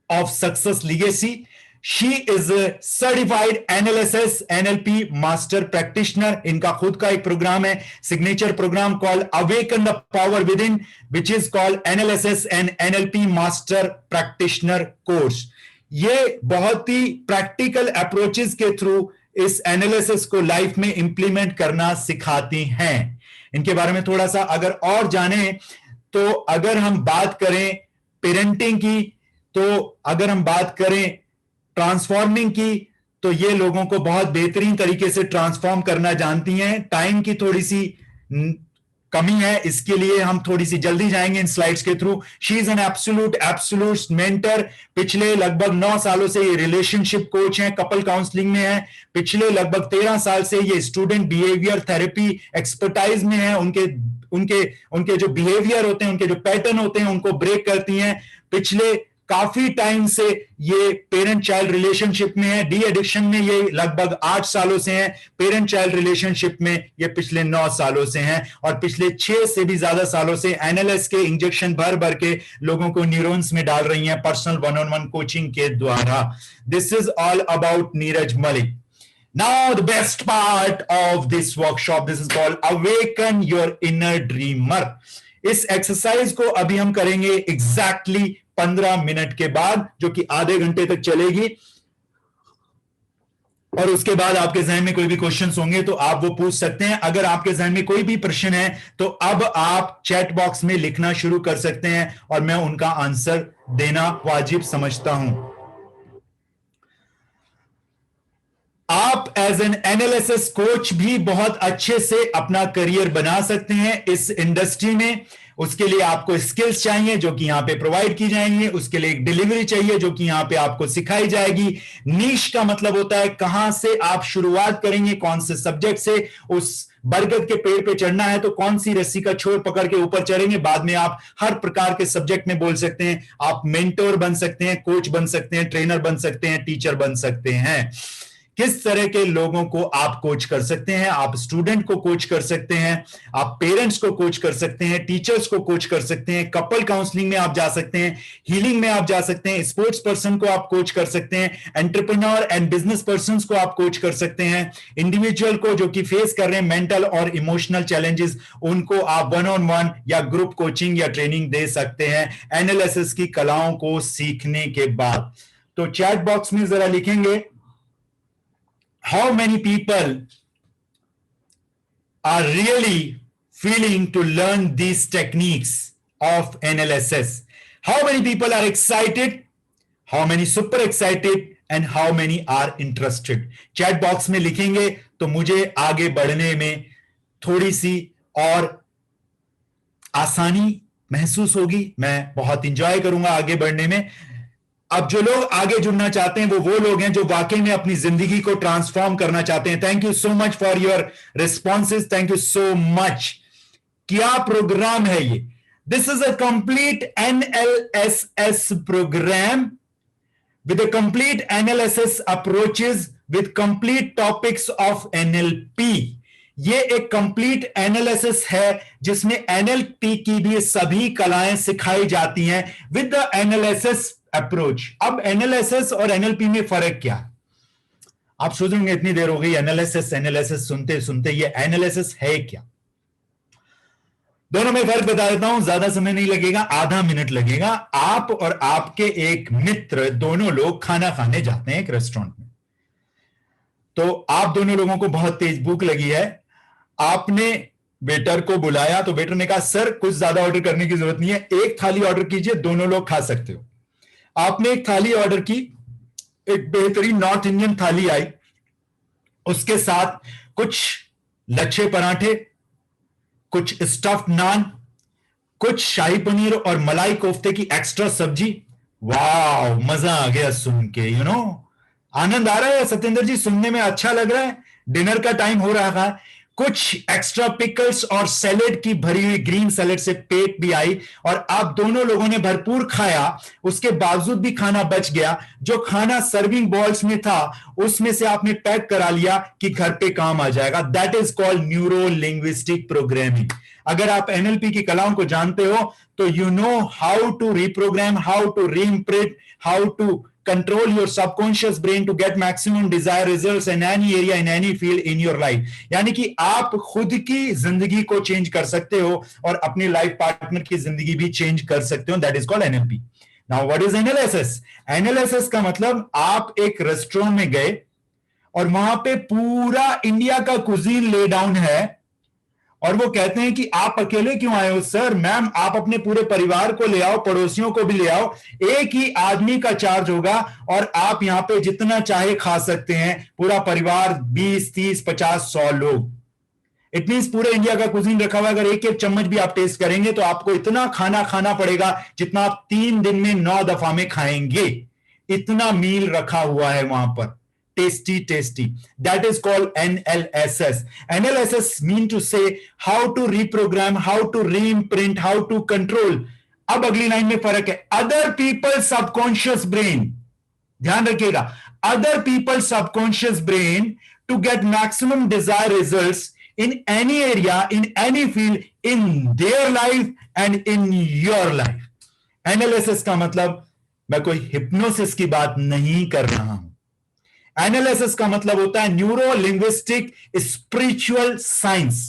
of success legacy. She is a certified analysis NLP master practitioner। इनका खुद का एक प्रोग्राम है, signature program called Awaken the Power Within, which is called Analysis and NLP Master Practitioner Course। ये बहुत ही practical approaches के through इस analysis को लाइफ में इंप्लीमेंट करना सिखाती हैं। इनके बारे में थोड़ा सा अगर और जाने तो, अगर हम बात करें पेरेंटिंग की, तो अगर हम बात करें ट्रांसफॉर्मिंग की, तो ये लोगों को बहुत बेहतरीन तरीके से ट्रांसफॉर्म करना जानती हैं। टाइम की थोड़ी सी कमी है, इसके लिए हम थोड़ी सी जल्दी जाएंगे इन स्लाइड्स के through. She is an absolute mentor. पिछले लगभग 9 सालों से ये रिलेशनशिप कोच हैं, कपल काउंसलिंग में है। पिछले लगभग 13 साल से ये स्टूडेंट बिहेवियर थेरेपी एक्सपर्टाइज में है। उनके उनके उनके जो बिहेवियर होते हैं, उनके जो पैटर्न होते हैं, उनको ब्रेक करती हैं। पिछले काफी टाइम से ये पेरेंट चाइल्ड रिलेशनशिप में है। डी एडिक्शन में ये लगभग 8 सालों से है। पेरेंट चाइल्ड रिलेशनशिप में ये पिछले 9 सालों से हैं, और पिछले 6 से भी ज्यादा सालों से एनएलएस के इंजेक्शन भर भर के लोगों को न्यूरॉन्स में डाल रही हैं पर्सनल 1-on-1 कोचिंग के द्वारा। This is all about Neeraj Malik. Now the best part of this workshop, this is called Awaken Your Inner Dreamer. इस एक्सरसाइज को अभी हम करेंगे एग्जैक्टली 15 मिनट के बाद, जो कि आधे घंटे तक चलेगी। और उसके बाद आपके जहन में कोई भी क्वेश्चंस होंगे तो आप वो पूछ सकते हैं। अगर आपके जहन में कोई भी प्रश्न है तो अब आप चैट बॉक्स में लिखना शुरू कर सकते हैं और मैं उनका आंसर देना वाजिब समझता हूं। आप एज एन एनालिसिस कोच भी बहुत अच्छे से अपना करियर बना सकते हैं इस इंडस्ट्री में। उसके लिए आपको स्किल्स चाहिए जो कि यहां पे प्रोवाइड की जाएंगी। उसके लिए एक डिलीवरी चाहिए जो कि यहां पे आपको सिखाई जाएगी। नीश का मतलब होता है कहां से आप शुरुआत करेंगे, कौन से सब्जेक्ट से। उस बरगद के पेड़ पे चढ़ना है तो कौन सी रस्सी का छोर पकड़ के ऊपर चढ़ेंगे। बाद में आप हर प्रकार के सब्जेक्ट में बोल सकते हैं। आप मेंटोर बन सकते हैं, कोच बन सकते हैं, ट्रेनर बन सकते हैं, टीचर बन सकते हैं। किस तरह के लोगों को आप कोच कर सकते हैं? आप स्टूडेंट को कोच कर सकते हैं, आप पेरेंट्स को कोच कर सकते हैं, टीचर्स को कोच कर सकते हैं, कपल काउंसलिंग में आप जा सकते हैं, हीलिंग में आप जा सकते हैं, स्पोर्ट्स पर्सन को आप कोच कर सकते हैं, एंटरप्रेन्योर एंड बिजनेस पर्सन को आप कोच कर सकते हैं, इंडिविजुअल को जो कि फेस कर रहे हैं मेंटल और इमोशनल चैलेंजेस, उनको आप 1-on-1 या ग्रुप कोचिंग या ट्रेनिंग दे सकते हैं एनालिसिस की कलाओं को सीखने के बाद। तो चैट बॉक्स में जरा लिखेंगे, how many people are really feeling to learn these techniques of NLSS? How many people are excited? How many super excited? And how many are interested? Chat box में लिखेंगे तो मुझे आगे बढ़ने में थोड़ी सी और आसानी महसूस होगी। मैं बहुत इंजॉय करूंगा आगे बढ़ने में। अब जो लोग आगे जुड़ना चाहते हैं वो लोग हैं जो वाकई में अपनी जिंदगी को ट्रांसफॉर्म करना चाहते हैं। Thank you so much for your responses, thank you so much. क्या प्रोग्राम है ये? This is a complete NLSS program with a complete analysis approaches with complete topics of NLP. ये एक कंप्लीट एनालिसिस है जिसमें एनएलपी की भी सभी कलाएं सिखाई जाती हैं विद द एनालिसिस अप्रोच। अब एनालिसिस और एनएलपी में फर्क क्या है? आप सोचेंगे इतनी देर हो गई एनालिसिस सुनते सुनते, ये एनालिसिस है क्या? दोनों में फर्क बता देता हूं, ज्यादा समय नहीं लगेगा, आधा मिनट लगेगा। आप और आपके एक मित्र दोनों लोग खाना खाने जाते हैं एक रेस्टोरेंट में। तो आप दोनों लोगों को बहुत तेज भूख लगी है। आपने वेटर को बुलाया तो वेटर ने कहा सर कुछ ज्यादा ऑर्डर करने की जरूरत नहीं है, एक थाली ऑर्डर कीजिए, दोनों लोग खा सकते हो। आपने एक थाली ऑर्डर की, एक बेहतरीन नॉर्थ इंडियन थाली आई, उसके साथ कुछ लच्छे पराठे, कुछ स्टफ्ड नान, कुछ शाही पनीर और मलाई कोफ्ते की एक्स्ट्रा सब्जी। वाह, मजा आ गया सुन के। आनंद आ रहा है सत्येंद्र जी? सुनने में अच्छा लग रहा है? डिनर का टाइम हो रहा है। कुछ एक्स्ट्रा पिकल्स और सैलेड की भरी हुई ग्रीन सैलेड से पेट भी आई और आप दोनों लोगों ने भरपूर खाया। उसके बावजूद भी खाना बच गया। जो खाना सर्विंग बॉल्स में था उसमें से आपने पैक करा लिया कि घर पे काम आ जाएगा। That is called neuro linguistic programming. अगर आप एनएलपी की कलाओं को जानते हो तो you know how to reprogram, how to reimprint, how to control your subconscious brain to get maximum desired results in any area, in any field in your life। यानी कि आप खुद की जिंदगी को चेंज कर सकते हो और अपने लाइफ पार्टनर की जिंदगी भी चेंज कर सकते हो। That is called NLP. Now what is analysis? Analysis का मतलब आप एक रेस्टोरेंट में गए और वहां पे पूरा इंडिया का कुजीन ले डाउन है और वो कहते हैं कि आप अकेले क्यों आए हो सर? मैम, आप अपने पूरे परिवार को ले आओ, पड़ोसियों को भी ले आओ, एक ही आदमी का चार्ज होगा और आप यहां पे जितना चाहे खा सकते हैं, पूरा परिवार 20, 30, 50, 100 लोग। इट मींस पूरे इंडिया का कुजीन रखा हुआ, अगर एक एक चम्मच भी आप टेस्ट करेंगे तो आपको इतना खाना खाना पड़ेगा जितना आप 3 दिन में 9 दफा में खाएंगे। इतना मील रखा हुआ है वहां पर, tasty tasty. That is called NLSS. NLSS mean to say how to reprogram, how to reimprint, how to control. अब अगली लाइन में फर्क है, अदर पीपल सबकॉन्शियस ब्रेन, ध्यान रखिएगा, other people subconscious brain to get maximum desire results in any area, in any field, in their life and in your life. Analysis का मतलब, मैं कोई हिप्नोसिस की बात नहीं कर रहा हूं। एनालिसिस का मतलब होता है न्यूरो लिंग्विस्टिक स्पिरिचुअल साइंस।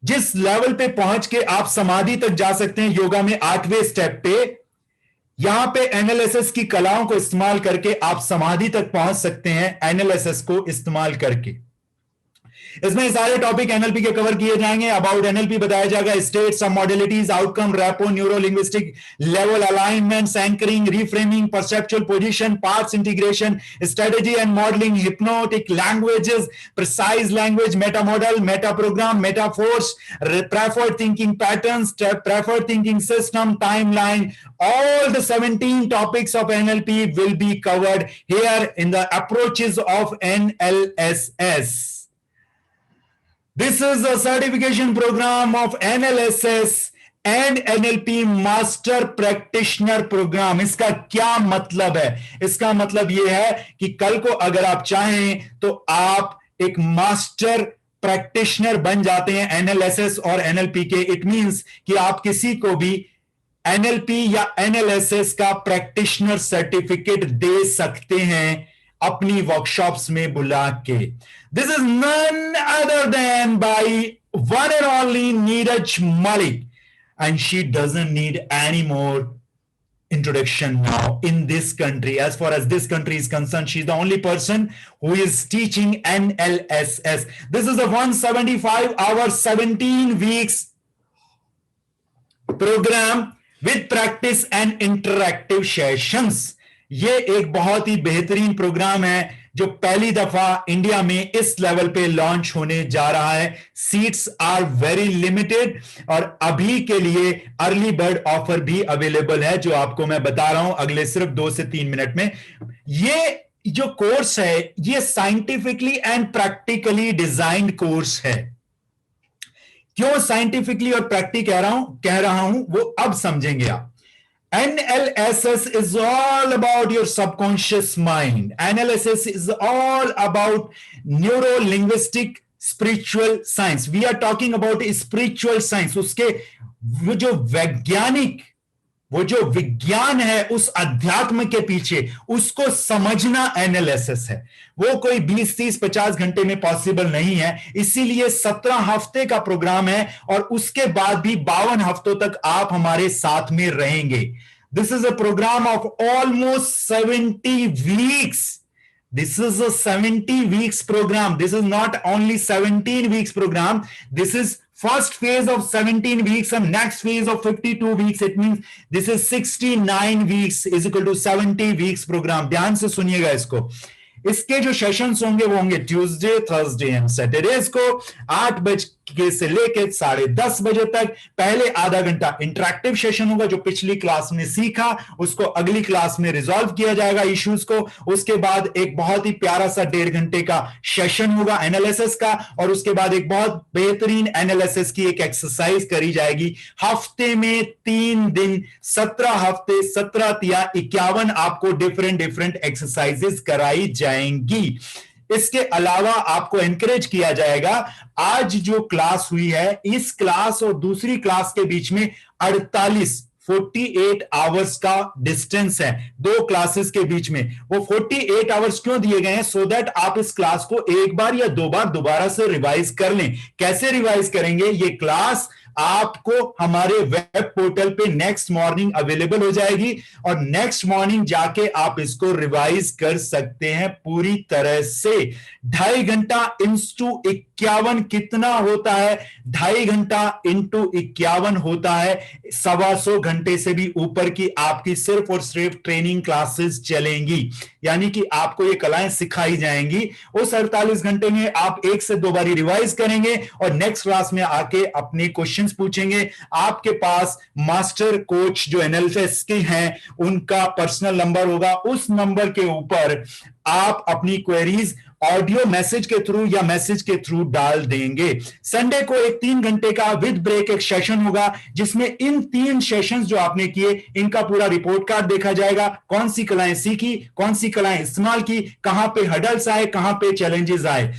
जिस लेवल पे पहुंच के आप समाधि तक जा सकते हैं योगा में 8वें स्टेप पे, यहां पे एनालिसिस की कलाओं को इस्तेमाल करके आप समाधि तक पहुंच सकते हैं, एनालिसिस को इस्तेमाल करके। इसमें सारे टॉपिक एनएलपी के कवर किए जाएंगे। अबाउट एनएलपी बताया जाएगा, state, submodalities, outcome, rapport, neuro linguistic level, alignment, anchoring, reframing, perceptual position, parts integration, strategy and modelling, hypnotic languages, precise language, meta model, meta program, meta force, preferred thinking patterns, preferred thinking system, timeline, all the 17 topics of NLP will be covered here in the approaches of NLSS. This is a certification program of NLSS and NLP Master Practitioner Program. इसका क्या मतलब है? इसका मतलब यह है कि कल को अगर आप चाहें तो आप एक मास्टर प्रैक्टिशनर बन जाते हैं NLSS और NLP के। इट मींस कि आप किसी को भी NLP या NLSS का प्रैक्टिशनर सर्टिफिकेट दे सकते हैं अपनी वर्कशॉप्स में बुला के। This is none other than by one and only Neeraj Malik, and she doesn't need any more introduction now in this country. As far as this country is concerned, she's the only person who is teaching NLSS. This is a 175-hour, 17 weeks program with practice and interactive sessions. ये एक बहुत ही बेहतरीन programme है जो पहली दफा India में इस लेवल पे लॉन्च होने जा रहा है। सीट्स आर वेरी लिमिटेड और अभी के लिए अर्ली बर्ड ऑफर भी अवेलेबल है, जो आपको मैं बता रहा हूं अगले सिर्फ 2 से 3 मिनट में। ये जो कोर्स है ये scientifically and practically designed course है। क्यों साइंटिफिकली और प्रैक्टिकल कह रहा हूं वो अब समझेंगे आप। NLSS is all about your subconscious mind. NLSS is all about neuro-linguistic spiritual science. We are talking about spiritual science. उसके वो जो विज्ञान है उस अध्यात्म के पीछे, उसको समझना NLSS है। वो कोई 20, 30, 50 घंटे में पॉसिबल नहीं है। इसीलिए 17 हफ्ते का प्रोग्राम है और उसके बाद भी 52 हफ्तों तक आप हमारे साथ में रहेंगे। This is a program of almost 70 weeks. This is a 70 weeks program. This is not only 17 weeks program. This is first phase of 17 weeks and next phase of 52 weeks. It means this is 69 weeks is equal to 70 weeks program. ध्यान से सुनिएगा इसको। इसके जो sessions होंगे वो होंगे Tuesday, Thursday and Saturdays को 8 बजे से लेकर 10:30 बजे तक। पहले आधा घंटा इंटरैक्टिव सेशन होगा, जो पिछली क्लास में सीखा उसको अगली क्लास में रिजॉल्व किया जाएगा इश्यूज को। उसके बाद एक बहुत ही प्यारा सा 1.5 घंटे का सेशन होगा एनालिसिस का, और उसके बाद एक बहुत बेहतरीन एनालिसिस की एक एक्सरसाइज करी जाएगी। हफ्ते में 3 दिन, 17 हफ्ते, 17 या 51 आपको डिफरेंट एक्सरसाइजेस कराई जाएंगी। इसके अलावा आपको एनकरेज किया जाएगा, आज जो क्लास हुई है इस क्लास और दूसरी क्लास के बीच में 48 आवर्स का डिस्टेंस है 2 क्लासेस के बीच में। वो 48 आवर्स क्यों दिए गए हैं? सो दैट आप इस क्लास को 1 बार या 2 बार दोबारा से रिवाइज कर लें। कैसे रिवाइज करेंगे? ये क्लास आपको हमारे वेब पोर्टल पे नेक्स्ट मॉर्निंग अवेलेबल हो जाएगी और नेक्स्ट मॉर्निंग जाके आप इसको रिवाइज कर सकते हैं पूरी तरह से। 2.5 घंटा इंस्टू 51 कितना होता है? 2.5 घंटा इंटू 51 होता है 125 घंटे से भी ऊपर की आपकी सिर्फ और सिर्फ ट्रेनिंग क्लासेस चलेंगी, यानी कि आपको ये कलाएं सिखाई जाएंगी। उस 48 घंटे में आप 1 से 2 बारी रिवाइज करेंगे और नेक्स्ट क्लास में आके अपने क्वेश्चंस पूछेंगे। आपके पास मास्टर कोच जो एनएलएस के हैं उनका पर्सनल नंबर होगा, उस नंबर के ऊपर आप अपनी क्वेरीज ऑडियो मैसेज के थ्रू या मैसेज के थ्रू डाल देंगे। संडे को एक 3 घंटे का विद ब्रेक एक सेशन होगा, जिसमें इन 3 सेशंस जो आपने किए इनका पूरा रिपोर्ट कार्ड देखा जाएगा। कौन सी कलाएं सीखी, कौन सी कलाएं इस्तेमाल की, कहां पे हडल्स आए, कहां पे चैलेंजेस आए।